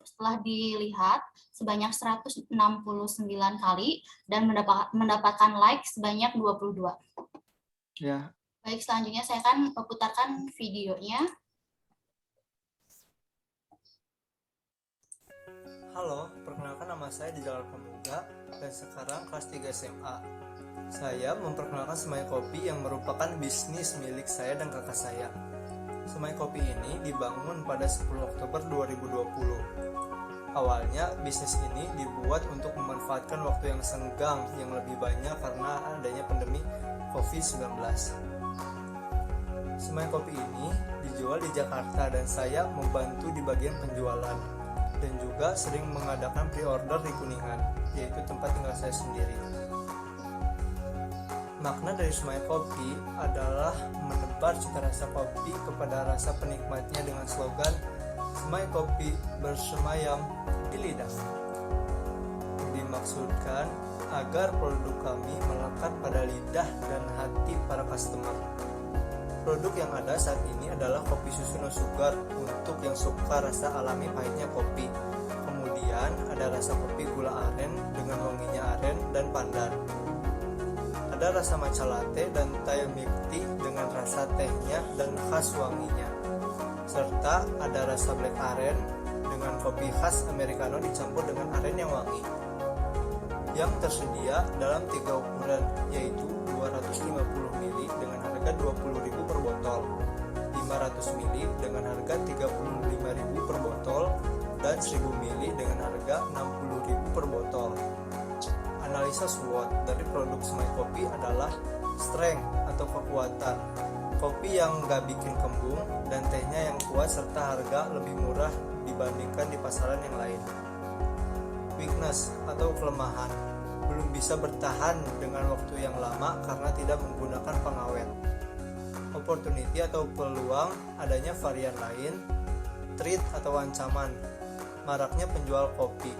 Setelah dilihat sebanyak 169 kali dan mendapatkan like sebanyak 22. Ya. Baik, selanjutnya saya akan putarkan videonya. Halo, perkenalkan nama saya Adi Janglar Pamuga dan sekarang kelas 3 SMA. Saya memperkenalkan Semai Kopi yang merupakan bisnis milik saya dan kakak saya. Semai Kopi ini dibangun pada 10 Oktober 2020. Awalnya, bisnis ini dibuat untuk memanfaatkan waktu yang senggang yang lebih banyak karena adanya pandemi COVID-19. Semai Kopi ini dijual di Jakarta dan saya membantu di bagian penjualan dan juga sering mengadakan pre-order di Kuningan, yaitu tempat tinggal saya sendiri. Makna dari Semai Kopi adalah menebar cita rasa kopi kepada rasa penikmatnya dengan slogan Semai Kopi bersemayam di lidah. Dimaksudkan agar produk kami melekat pada lidah dan hati para customer. Produk yang ada saat ini adalah kopi susu no sugar untuk yang suka rasa alami pahitnya kopi. Kemudian ada rasa kopi gula aren dengan wanginya aren dan pandan. Ada rasa matcha latte dan Thai milk tea dengan rasa tehnya dan khas wanginya. Serta ada rasa black aren dengan kopi khas americano dicampur dengan aren yang wangi. Yang tersedia dalam 3 ukuran, yaitu 250 ml dengan harga Rp20.000 per botol, 500 ml dengan harga Rp35.000 per botol, dan 1000 ml dengan harga Rp60.000 per botol. Analisa SWOT dari produk Semai Kopi adalah strength atau kekuatan, kopi yang gak bikin kembung, dan tehnya yang kuat serta harga lebih murah dibandingkan di pasaran yang lain. Weakness atau kelemahan, belum bisa bertahan dengan waktu yang lama karena tidak menggunakan pengawet. Opportunity atau peluang, adanya varian lain. Threat atau ancaman, maraknya penjual kopi.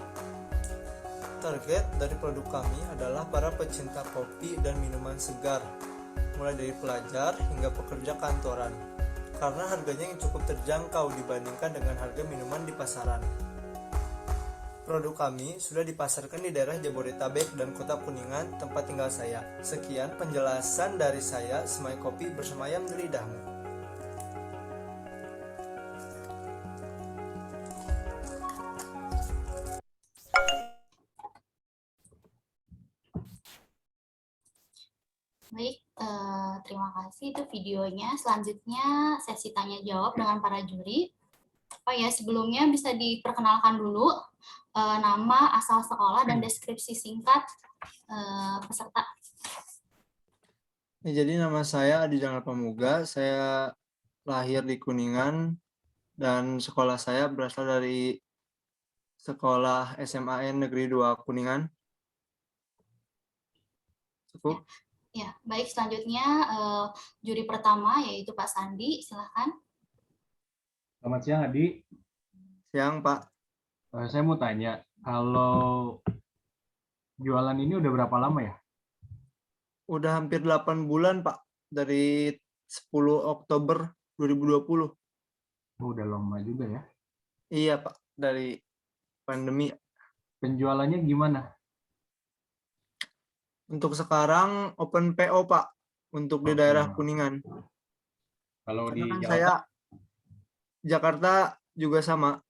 Target dari produk kami adalah para pecinta kopi dan minuman segar, mulai dari pelajar hingga pekerja kantoran, karena harganya yang cukup terjangkau dibandingkan dengan harga minuman di pasaran. Produk kami sudah dipasarkan di daerah Jabodetabek dan Kota Kuningan, tempat tinggal saya. Sekian penjelasan dari saya, Semai Kopi bersemayam di lidahmu. Baik, terima kasih itu videonya. Selanjutnya sesi tanya jawab dengan para juri. Oh ya, sebelumnya bisa diperkenalkan dulu nama, asal sekolah, dan deskripsi singkat peserta. Ya, jadi nama saya Adi Janglar Pamuga, saya lahir di Kuningan dan sekolah saya berasal dari sekolah SMAN Negeri 2 Kuningan. Cukup? Ya, baik, selanjutnya juri pertama yaitu Pak Sandi, silahkan. Selamat siang, Adi. Siang, Pak. Saya mau tanya, kalau jualan ini udah berapa lama ya? Udah hampir 8 bulan, Pak. Dari 10 Oktober 2020. Udah lama juga ya? Iya, Pak. Dari pandemi. Penjualannya gimana? Untuk sekarang open PO, Pak. Untuk di daerah Kuningan. Kalau di Karena kan Jakarta? saya Jakarta juga sama.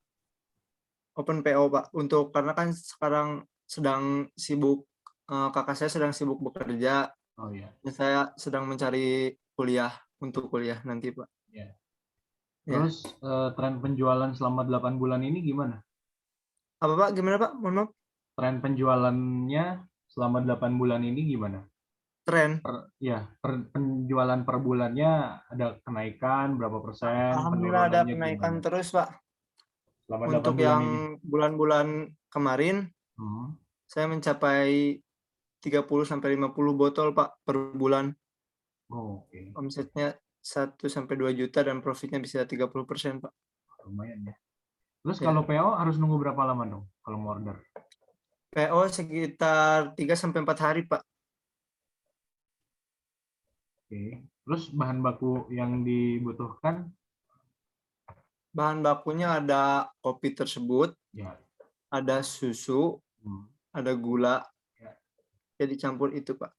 Open PO, Pak. Untuk karena kan sekarang sedang sibuk, kakak saya sedang sibuk bekerja. Oh iya. Dan saya sedang mencari kuliah untuk kuliah nanti, Pak. Ya. Terus tren penjualan selama 8 bulan ini gimana? Apa, Pak? Gimana, Pak? Mohon maaf. Tren penjualannya selama 8 bulan ini gimana? Tren? Penjualan per bulannya ada kenaikan berapa persen? Alhamdulillah ada kenaikan gimana? Terus, Pak. Untuk yang bulan-bulan kemarin, saya mencapai 30-50 botol, Pak, per bulan. Oh, oke. Omsetnya 1-2 juta dan profitnya bisa 30%, Pak. lumayan ya. Terus Ya. kalau PO harus nunggu berapa lama dong kalau mau order? PO sekitar 3-4 hari, Pak. Oke. Terus bahan baku yang dibutuhkan? Bahan bakunya ada kopi tersebut, Ya. ada susu, ada gula, ya dicampur itu, Pak.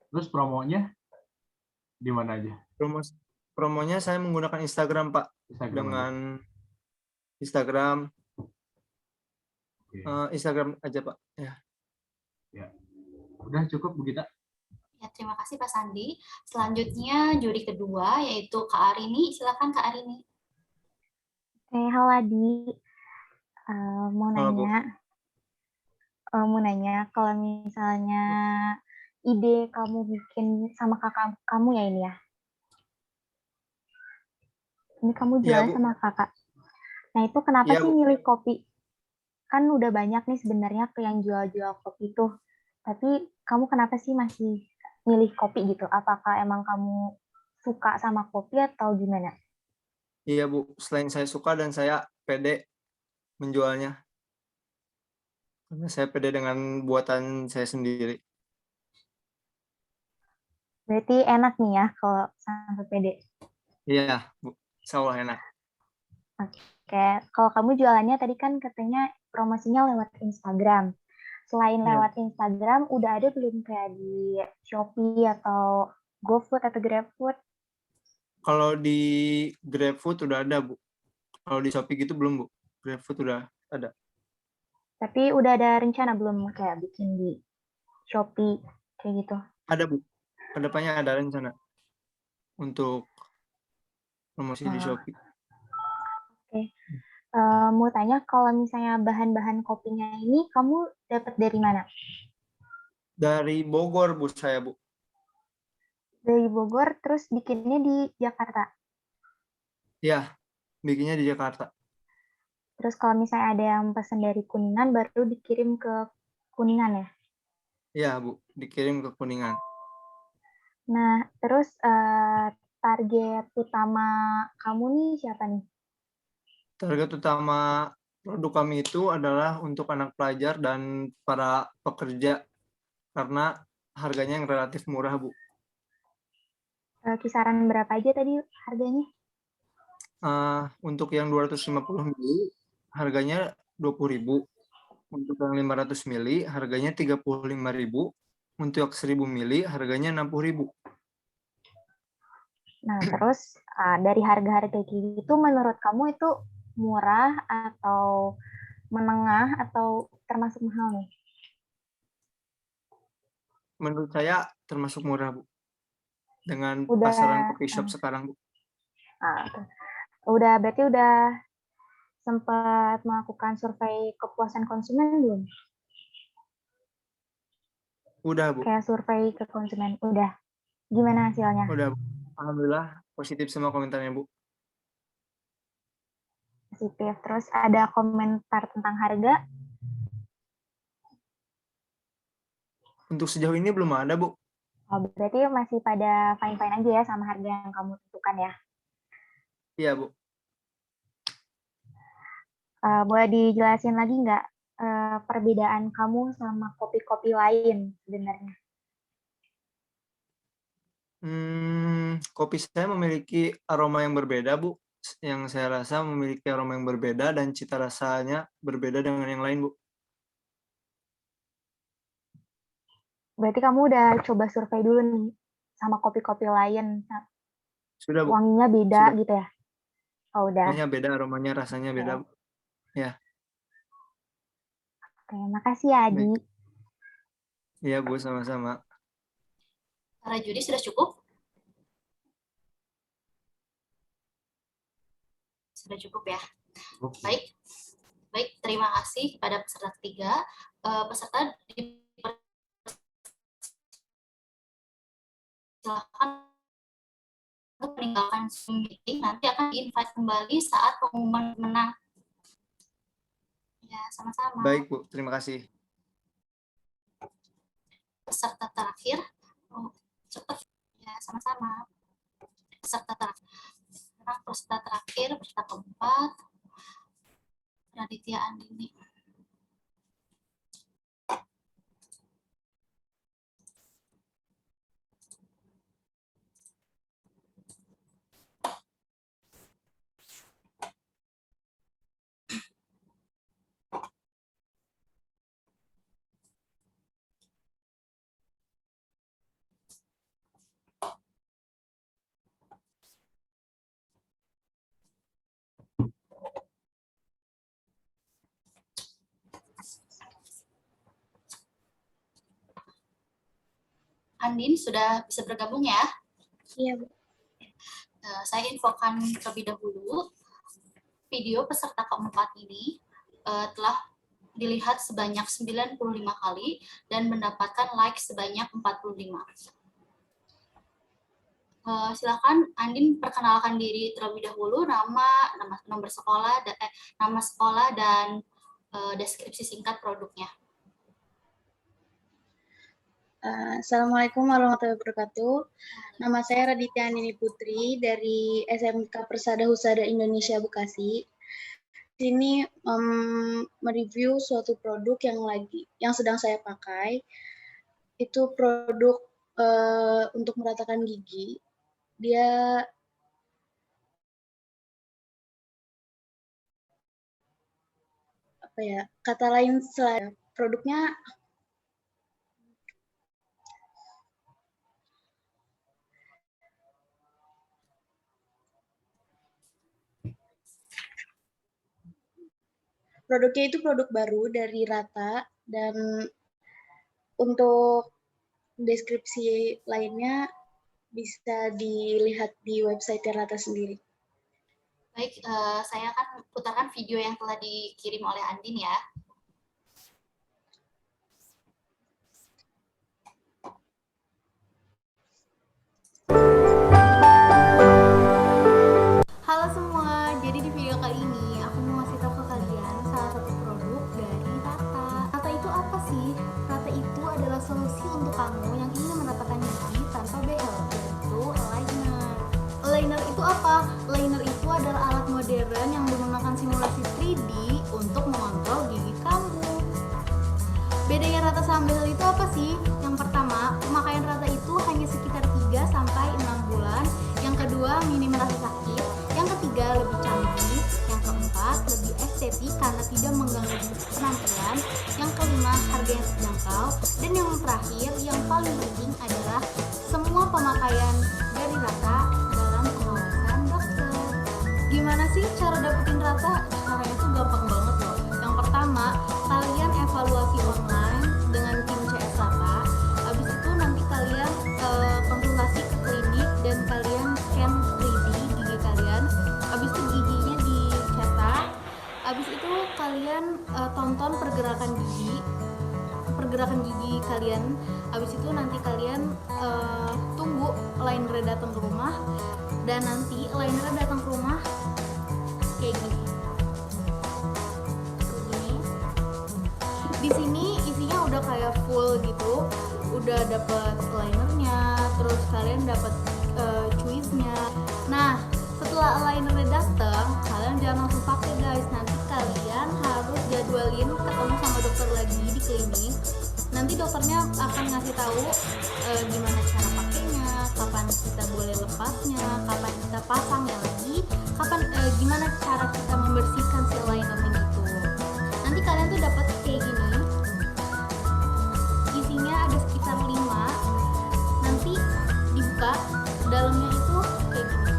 Terus promonya di mana aja? Promonya saya menggunakan Instagram, Pak. Instagram Dengan Instagram, Oke. Instagram aja, Pak. Ya. Ya. Udah cukup begitu. Ya, terima kasih Pak Sandi. Selanjutnya juri kedua yaitu Kak Arini. Silakan Kak Arini. Halo Adi. Mau Halo, Bu. nanya, kalau misalnya ide kamu bikin sama kakak kamu ya ini ya. Ini kamu Iya, jualnya Bu. sama kakak. Nah itu kenapa Iya, sih Bu. milih kopi? Kan udah banyak nih sebenarnya yang jual-jual kopi tuh. Tapi kamu kenapa sih masih milih kopi gitu? Apakah emang kamu suka sama kopi atau gimana? Iya, Bu. Selain saya suka dan saya pede menjualnya. Karena saya pede dengan buatan saya sendiri. Berarti enak nih ya kalau sampai pede. Iya, Bu. Insya Allah enak. Oke, kalau kamu jualannya tadi kan katanya promosinya lewat Instagram. Selain Iya. lewat Instagram, udah ada belum kayak di Shopee atau GoFood atau GrabFood? Kalau di GrabFood udah ada, Bu. Kalau di Shopee gitu belum, Bu. GrabFood udah ada. Tapi udah ada rencana belum kayak bikin di Shopee kayak gitu? Ada, Bu. Kedepannya ada rencana untuk promosi di Shopee. Oke. Mau tanya kalau misalnya bahan-bahan kopinya ini kamu dapat dari mana? Dari Bogor, Bu, saya, Bu. Dari Bogor, terus bikinnya di Jakarta. Ya, bikinnya di Jakarta. Terus kalau misalnya ada yang pesan dari Kuningan, baru dikirim ke Kuningan ya? Iya, Bu. Dikirim ke Kuningan. Nah, terus target utama kamu nih siapa nih? Target utama produk kami itu adalah untuk anak pelajar dan para pekerja karena harganya yang relatif murah, Bu. Kisaran berapa aja tadi harganya? Untuk yang 250 mili harganya 20.000. Untuk yang 500 mili harganya 35.000. Untuk yang 1000 mili harganya 60.000. Nah, terus dari harga-harga kayak gitu menurut kamu itu murah atau menengah atau termasuk mahal nih? Menurut saya termasuk murah, Bu. Dengan Udah, pasaran coffee shop sekarang, Bu. berarti udah sempat melakukan survei kepuasan konsumen belum? Udah, Bu. Kayak survei ke konsumen, udah. Gimana hasilnya? Udah, Bu. Alhamdulillah positif semua komentarnya, Bu. Positif. Terus ada komentar tentang harga? Untuk sejauh ini belum ada, Bu. Oh, berarti masih pada fine-fine aja ya sama harga yang kamu tentukan ya? Iya, Bu. Boleh dijelasin lagi nggak perbedaan kamu sama kopi-kopi lain sebenarnya? Kopi saya memiliki aroma yang berbeda, Bu. Yang saya rasa memiliki aroma yang berbeda dan cita rasanya berbeda dengan yang lain, Bu. Berarti kamu udah coba survei dulu nih sama kopi-kopi lain. Sudah, Bu. Wanginya beda Sudah. gitu ya? Oh, udah. Wanginya beda, aromanya, rasanya beda, Bu. Ya. Oke, makasih ya, Adi. Iya, Bu, sama-sama. Para juri sudah cukup? Sudah cukup ya? Baik. Baik, terima kasih kepada peserta ketiga. Peserta silakan untuk meninggalkan Zoom meeting, nanti akan di-invite kembali saat pengumuman menang. Ya, sama-sama. Baik, Bu. Terima kasih. Peserta terakhir, cepat. Ya, sama-sama. Peserta terakhir. Sekarang peserta terakhir, peserta keempat, Raditya Andini. Andin sudah bisa bergabung ya? Iya, Bu. Saya infokan terlebih dahulu, video peserta keempat ini telah dilihat sebanyak 95 kali dan mendapatkan like sebanyak 45. Silakan Andin perkenalkan diri terlebih dahulu, nomor sekolah, nama sekolah dan deskripsi singkat produknya. Assalamualaikum warahmatullahi wabarakatuh. Nama saya Raditya Andini Putri dari SMK Persada Husada Indonesia Bekasi. Sini mereview suatu produk yang sedang saya pakai. Itu produk untuk meratakan gigi. Dia kata lain selain produknya produknya itu produk baru dari Rata, dan untuk deskripsi lainnya bisa dilihat di website Rata sendiri. Baik, saya akan putarkan video yang telah dikirim oleh Andin ya. Halo semua, jadi di video kali ini aku mau ngasih tahu ke kalian salah satu produk dari Rata. Rata itu apa sih? Rata itu adalah solusi untuk kamu yang ingin meratakan gigi tanpa behel, yaitu aligner. Aligner itu apa? Aligner itu adalah alat modern yang menggunakan simulasi 3D untuk mengontrol gigi kamu. Bedanya Rata sama behel itu apa sih? Yang pertama, pemakaian Rata itu hanya sekitar 3-6 bulan. Yang kedua, minim rasa sakit. Yang ketiga, lebih canggih. Yang keempat, lebih estetik karena tidak mengganggu penampilan. Yang kelima, harganya terjangkau. Dan yang terakhir, yang paling penting adalah semua pemakaian dari Rata dalam pengawasan dokter. Gimana sih cara dapetin Rata? Caranya tuh gampang banget loh. Yang pertama, kalian evaluasi online dengan tim CS Rata. Habis itu nanti kalian konsultasi ke klinik dan kalian scan 3D gigi kalian. Habis itu giginya dicetak. Habis itu kalian tonton pergerakan gigi kalian. Habis itu nanti kalian tunggu liner datang ke rumah, dan nanti liner datang ke rumah kayak gini. Di sini isinya udah kayak full gitu, udah dapet linernya, terus kalian dapet cuisnya. Nah, setelah linernya datang, kalian jangan langsung pakai guys. Nanti kalian harus jadwalin ketemu sama dokter lagi di klinik. Nanti dokternya akan ngasih tahu gimana cara pakainya, kapan kita boleh lepasnya, kapan kita pasangnya lagi, kapan gimana cara kita membersihkan si linernya itu. Nanti kalian tuh dapat kayak gini. Isinya ada sekitar 5. Nanti dibuka, dalamnya itu kayak gini.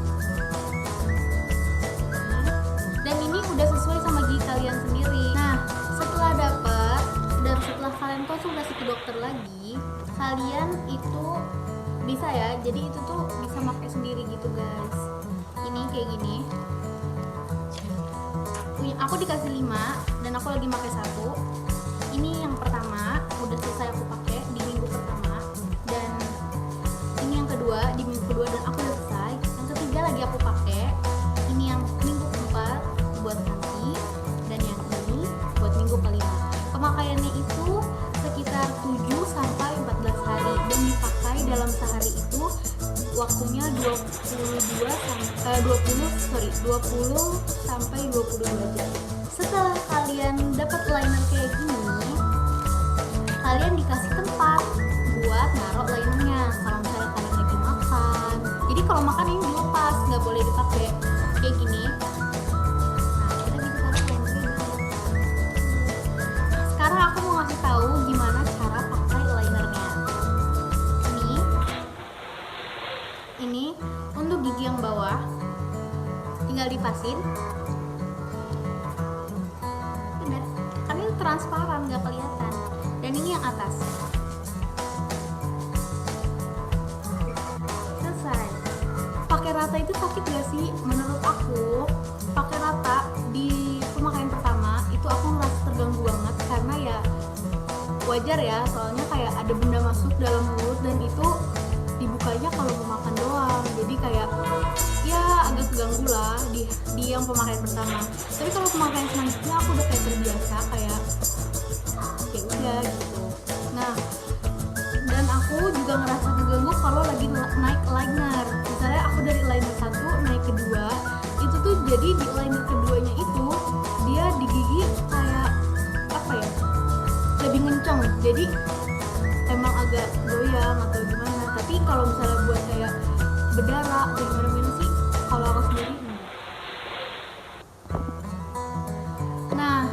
Dan ini udah sesuai sama gigi kalian sendiri. Nah, setelah dapat dan setelah kalian konsultasi ke dokter lagi, kalian itu bisa ya, jadi itu tuh bisa pakai sendiri gitu guys. Ini kayak gini. Aku dikasih 5 dan aku lagi pakai 1. Ini yang pertama udah selesai aku pakai di minggu pertama, dan ini yang kedua di minggu kedua dan aku udah selesai. Yang ketiga lagi aku pakai. Ini yang minggu keempat buat nanti, dan yang ini buat minggu kelima. Pemakaiannya itu sekitar 7-14 hari dan dipakai dalam sehari itu waktunya 20 20 sampai 22 jam. Setelah kalian dapat liner kayak gini, kalian dikasih tempat buat naruh linernya. Kalau misalnya kalian lagi makan, jadi kalau makan ini dilepas, nggak boleh dipakai kayak gini. Nah, kita bisa taruh linernya. Sekarang aku mau ngasih tahu gimana cara pakai linernya. Ini untuk gigi yang bawah tinggal dipasin. Udah, kan ini transparan, nggak kelihatan. Dan ini yang atas. Selesai. Pakai rata itu sakit gak sih? Menurut aku, pakai rata di pemakaian pertama itu aku ngerasa terganggu banget karena ya wajar ya, soalnya kayak ada benda masuk dalam mulut dan itu dibukanya kalau mau makan doang. Jadi kayak ya agak keganggu lah di yang pemakaian pertama. Tapi kalau pemakaian selanjutnya aku udah kayak terbiasa, kayak ya udah gitu. Nah, dan aku juga ngerasa keganggu kalau lagi naik liner. Misalnya aku dari liner 1 naik ke 2, itu tuh jadi di liner keduanya itu dia di gigi kayak apa ya, lebih ngenceng, jadi emang agak goyang atau gimana. Tapi kalau misalnya buat kayak berdarah atau gimana sih, kalau aku sendiri enggak. Nah,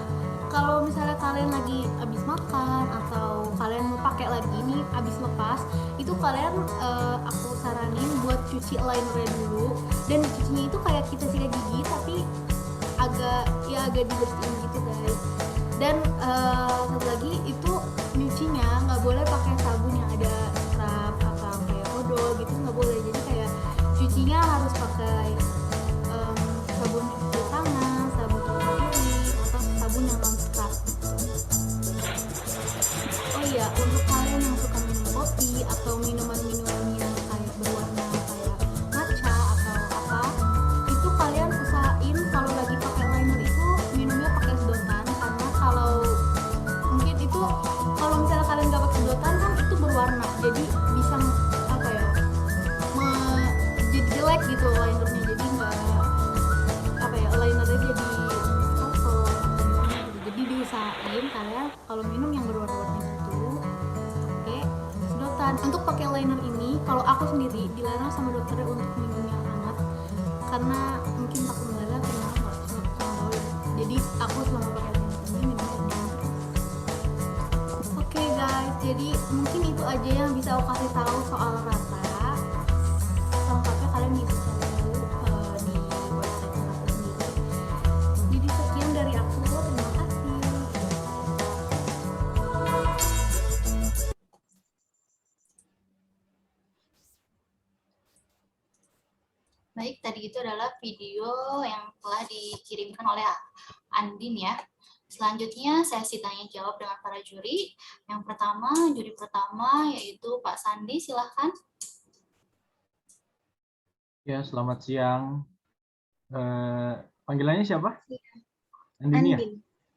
kalau misalnya kalian lagi habis makan atau kalian mau pakai lagi nih habis lepas, itu kalian aku saranin buat cuci linernya dulu. Dan cucinya itu kayak kita sikat gigi tapi agak dibersihin gitu guys. Dan satu lagi itu nyucinya nggak boleh pakai sabun yang ada scrub atau kayak odol gitu, nggak boleh. Jadi kayak cucinya harus pakai sabun cuci tangan, sabun cuci piring, atau sabun yang non scrub. Oh iya, untuk kalian yang suka minum kopi atau minuman-minuman yang kayak berwarna kayak matcha atau apa, itu kalian usahain kalau lagi pakai liner itu minumnya pakai sedotan, karena kalau mungkin itu kalau misalnya kalian nggak pakai sedotan kan itu berwarna, jadi bisa apa ya, jadi jelek gitu linernya, jadi nggak apa ya, linernya jadi kotor atau gimana gitu. Jadi diusahain kalian kalau minum yang berwarna-warni gitu pakai sedotan. Untuk pakai liner ini kalau aku sendiri dilarang sama dokternya untuk minum yang hangat karena mungkin takut meleleh atau gimana, nggak tahu ya. Jadi aku selama pakai liner ini minum yang dingin terus. Oke guys, jadi mungkin itu aja yang bisa aku kasih tahu soal rata. Selengkapnya kalian bisa cari tahu di website rata sendiri. Jadi sekian dari aku, terima kasih. Baik, tadi itu adalah video yang telah dikirimkan oleh Andin ya. Selanjutnya sesi tanya jawab dengan para juri. Yang pertama, juri pertama yaitu Pak Sandi, silahkan. Ya, selamat siang. Panggilannya siapa? Andin ya?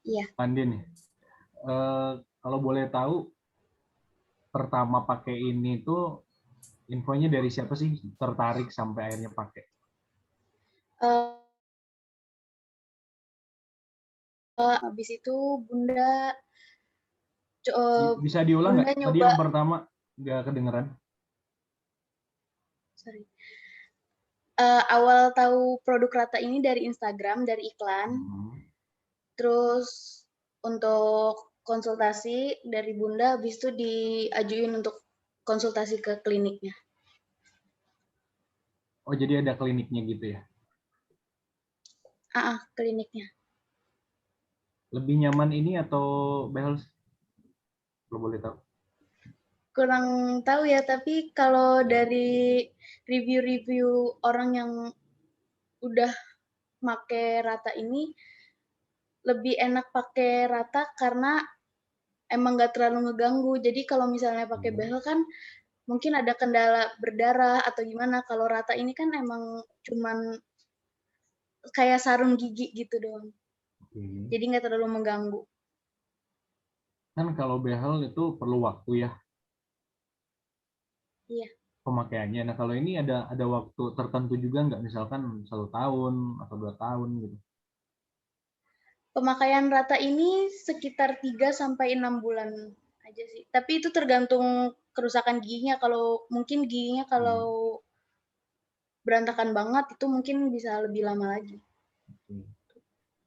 Iya. Andin ya. Kalau boleh tahu, pertama pakai ini tuh infonya dari siapa sih tertarik sampai akhirnya pakai? Habis itu Bunda Bisa diulang nggak? Tadi nyoba. yang pertama nggak kedengeran. Sorry. Awal tahu produk Rata ini dari Instagram, dari iklan. Terus untuk konsultasi dari Bunda, habis itu diajuin untuk konsultasi ke kliniknya. Oh, jadi ada kliniknya gitu ya? Kliniknya. Lebih nyaman ini atau behel? Kalau boleh tahu. Kurang tahu ya, tapi kalau dari review-review orang yang udah pakai Rata ini, lebih enak pakai Rata karena emang nggak terlalu ngeganggu. Jadi kalau misalnya pakai behel kan mungkin ada kendala berdarah atau gimana. Kalau Rata ini kan emang cuman kayak sarung gigi gitu doang. Jadi nggak terlalu mengganggu. Kan kalau behel itu perlu waktu ya. Iya. pemakaiannya. Nah, kalau ini ada waktu tertentu juga nggak, misalkan 1 tahun atau 2 tahun gitu? Pemakaian rata ini sekitar 3 sampai 6 bulan aja sih. Tapi itu tergantung kerusakan giginya. Kalau mungkin giginya kalau berantakan banget itu mungkin bisa lebih lama lagi.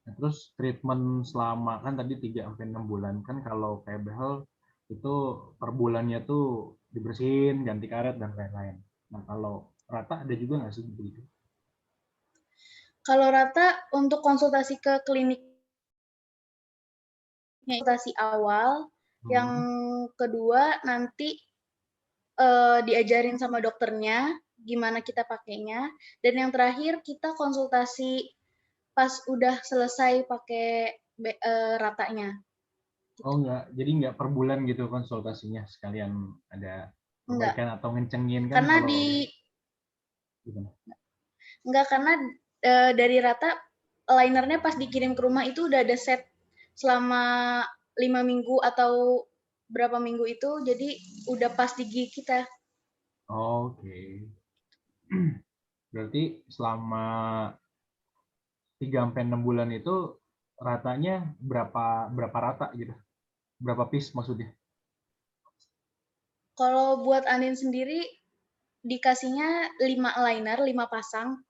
Nah, terus treatment selama kan tadi 3 sampai 6 bulan kan, kalau kayak behel itu per bulannya tuh dibersihin, ganti karet dan lain-lain. Nah, kalau rata ada juga nggak sih begitu? Kalau rata untuk konsultasi ke klinik konsultasi awal, yang kedua nanti diajarin sama dokternya gimana kita pakainya, dan yang terakhir kita konsultasi pas udah selesai pakai ratanya. Oh enggak, jadi nggak per bulan gitu konsultasinya, sekalian ada perbaikan atau ngencengin kan? Karena kalau gimana? Enggak, karena dari rata linernya pas dikirim ke rumah itu udah ada set selama 5 minggu atau berapa minggu itu, jadi udah pas di gigi kita. Oke. Berarti selama 3 sampai 6 bulan itu ratanya berapa rata gitu? Berapa piece maksudnya? Kalau buat Anin sendiri dikasihnya 5 liner, 5 pasang.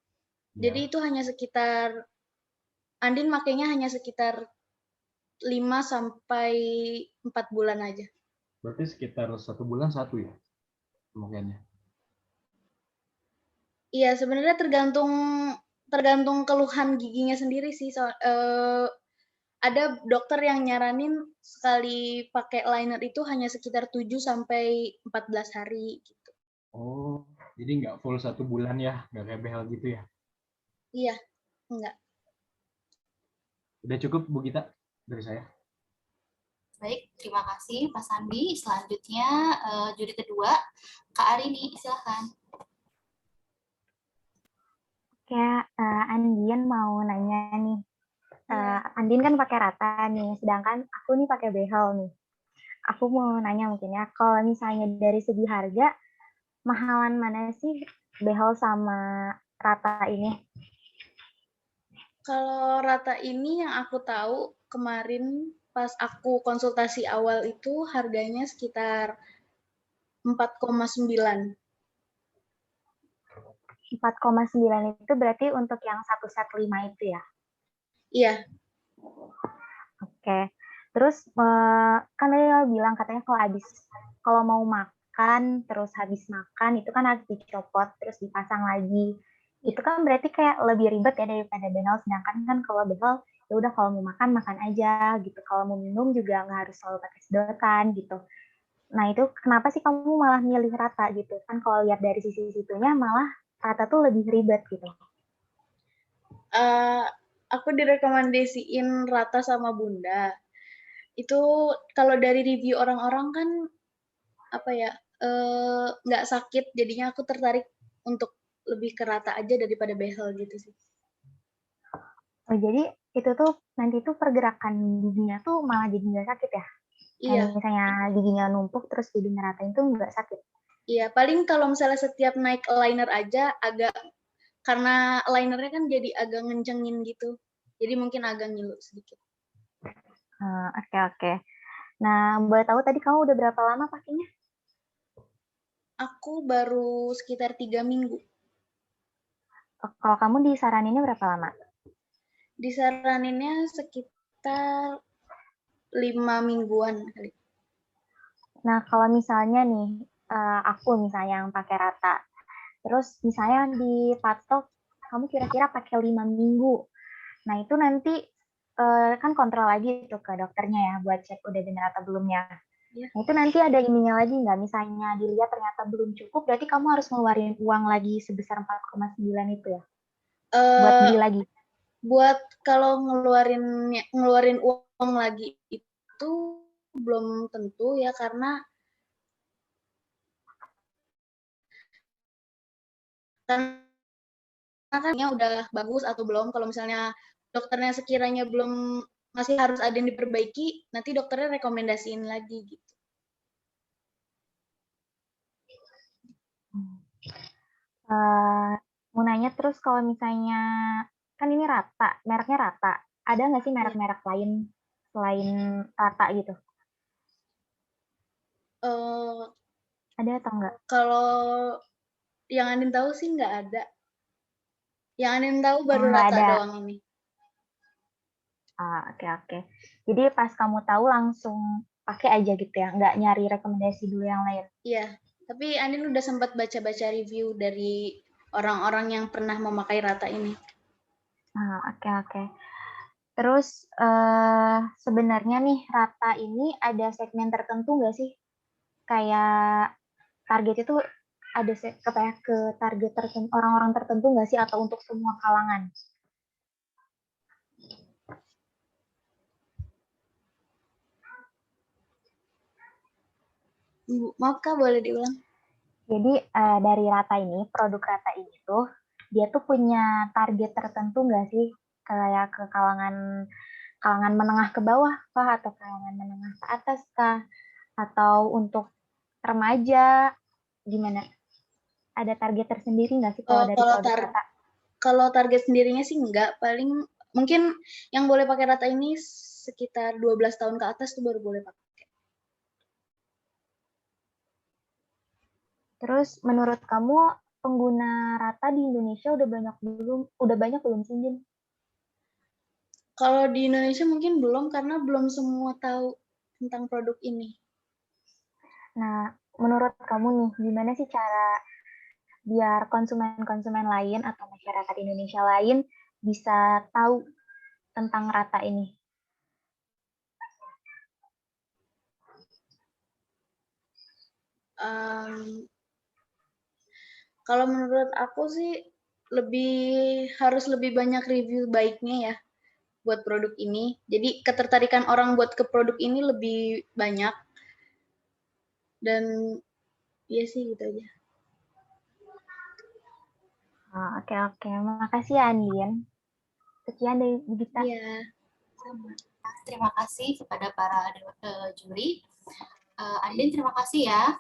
Jadi itu hanya sekitar Andin makainya hanya sekitar 5 sampai 4 bulan aja. Berarti sekitar 1 bulan 1 ya pemakaiannya? Iya, sebenarnya tergantung keluhan giginya sendiri sih. Ada dokter yang nyaranin sekali pakai liner itu hanya sekitar 7 sampai 14 hari gitu. Oh, jadi nggak full 1 bulan ya, nggak kayak behel gitu ya? Iya, enggak. Udah cukup Bu Gita dari saya. Baik, terima kasih Pak Sandi. Selanjutnya juri kedua, Kak Arini, silakan. Kayak Andin mau nanya nih. Andin kan pakai rata nih, sedangkan aku nih pakai behel nih. Aku mau nanya mungkin ya, kalau misalnya dari segi harga, mahalan mana sih behel sama rata ini? Kalau rata ini yang aku tahu kemarin pas aku konsultasi awal itu harganya sekitar 4,9. 4,9 itu berarti untuk yang 1 set 5 itu ya? Iya. Oke. Terus kan tadi lo bilang katanya kalau mau makan terus habis makan itu kan harus dicopot terus dipasang lagi. Itu kan berarti kayak lebih ribet ya daripada behel, sedangkan kan kalau behel ya udah kalau mau makan makan aja gitu. Kalau mau minum juga nggak harus selalu pakai sedotan gitu. Nah, itu kenapa sih kamu malah milih rata gitu? Kan kalau lihat dari sisi situnya malah rata tuh lebih ribet gitu. Aku direkomendasiin rata sama Bunda. Itu kalau dari review orang-orang kan apa ya, nggak sakit, jadinya aku tertarik untuk lebih ke rata aja daripada behel gitu sih. Oh, jadi itu tuh nanti tuh pergerakan giginya tuh malah jadi nggak sakit ya? Iya. Kayak misalnya giginya numpuk terus jadi ngeratain tuh nggak sakit? Iya, paling kalau misalnya setiap naik liner aja agak, karena linernya kan jadi agak ngencengin gitu, jadi mungkin agak ngilu sedikit. Oke. Nah, boleh tahu tadi kamu udah berapa lama pakainya? Aku baru sekitar 3 minggu. Kalau kamu disaraninnya berapa lama? Disaraninnya sekitar 5 mingguan kali. Nah, kalau misalnya nih, aku misalnya yang pakai rata, terus misalnya dipatok, kamu kira-kira pakai 5 minggu. Nah, itu nanti kan kontrol lagi tuh ke dokternya ya, buat cek udah benar atau belumnya. Ya. Nah, itu nanti ada ininya lagi nggak? Misalnya dilihat ternyata belum cukup, berarti kamu harus ngeluarin uang lagi sebesar 4,9 itu ya? Buat beli lagi? Buat kalau ngeluarin uang lagi itu belum tentu ya, karena kan udah bagus atau belum. Kalau misalnya dokternya sekiranya belum, masih harus ada yang diperbaiki, nanti dokternya rekomendasiin lagi gitu. Mau nanya terus kalau misalnya, kan ini Rata, mereknya Rata. Ada nggak sih merek-merek lain selain Rata gitu? Ada atau enggak? Kalau yang Andin tahu sih nggak ada. Yang Andin tahu baru nggak Rata ada. doang ini. Oke. Jadi pas kamu tahu langsung pakai aja gitu ya, nggak nyari rekomendasi dulu yang lain. Iya, tapi Andin udah sempat baca-baca review dari orang-orang yang pernah memakai Rata ini. Oke. Terus sebenarnya nih Rata ini ada segmen tertentu nggak sih? Kayak target itu ada ke target tertentu, orang-orang tertentu nggak sih atau untuk semua kalangan? Maaf Kak, boleh diulang? Jadi dari Rata ini, produk Rata ini tuh, dia tuh punya target tertentu nggak sih? Kayak ke kalangan menengah ke bawah kah? Atau kalangan menengah ke atas kah? Atau untuk remaja? Gimana? Ada target tersendiri nggak sih kalau dari produk Rata? Kalau target sendirinya sih enggak. Paling mungkin yang boleh pakai Rata ini sekitar 12 tahun ke atas tuh baru boleh pakai. Terus menurut kamu pengguna Rata di Indonesia udah banyak belum sih, Jin? Kalau di Indonesia mungkin belum karena belum semua tahu tentang produk ini. Nah, menurut kamu nih gimana sih cara biar konsumen-konsumen lain atau masyarakat Indonesia lain bisa tahu tentang Rata ini? Kalau menurut aku sih harus lebih banyak review baiknya ya buat produk ini. Jadi ketertarikan orang buat ke produk ini lebih banyak. Dan iya sih gitu aja. Oke. Makasih ya Andin. Sekian dari Budita. Iya. Terima kasih kepada para juri. Andin, terima kasih ya.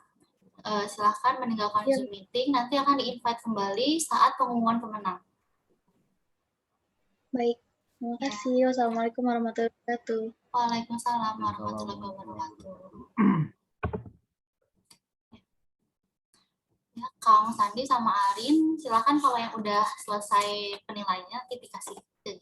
Silahkan meninggalkan Zoom meeting. Nanti akan di-invite kembali saat pengumuman pemenang. Baik. Terima kasih. Wassalamualaikum warahmatullahi wabarakatuh. Waalaikumsalam warahmatullahi wabarakatuh. Ya, Kang Sandi sama Arin, silakan kalau yang udah selesai penilaiannya nanti dikasih ke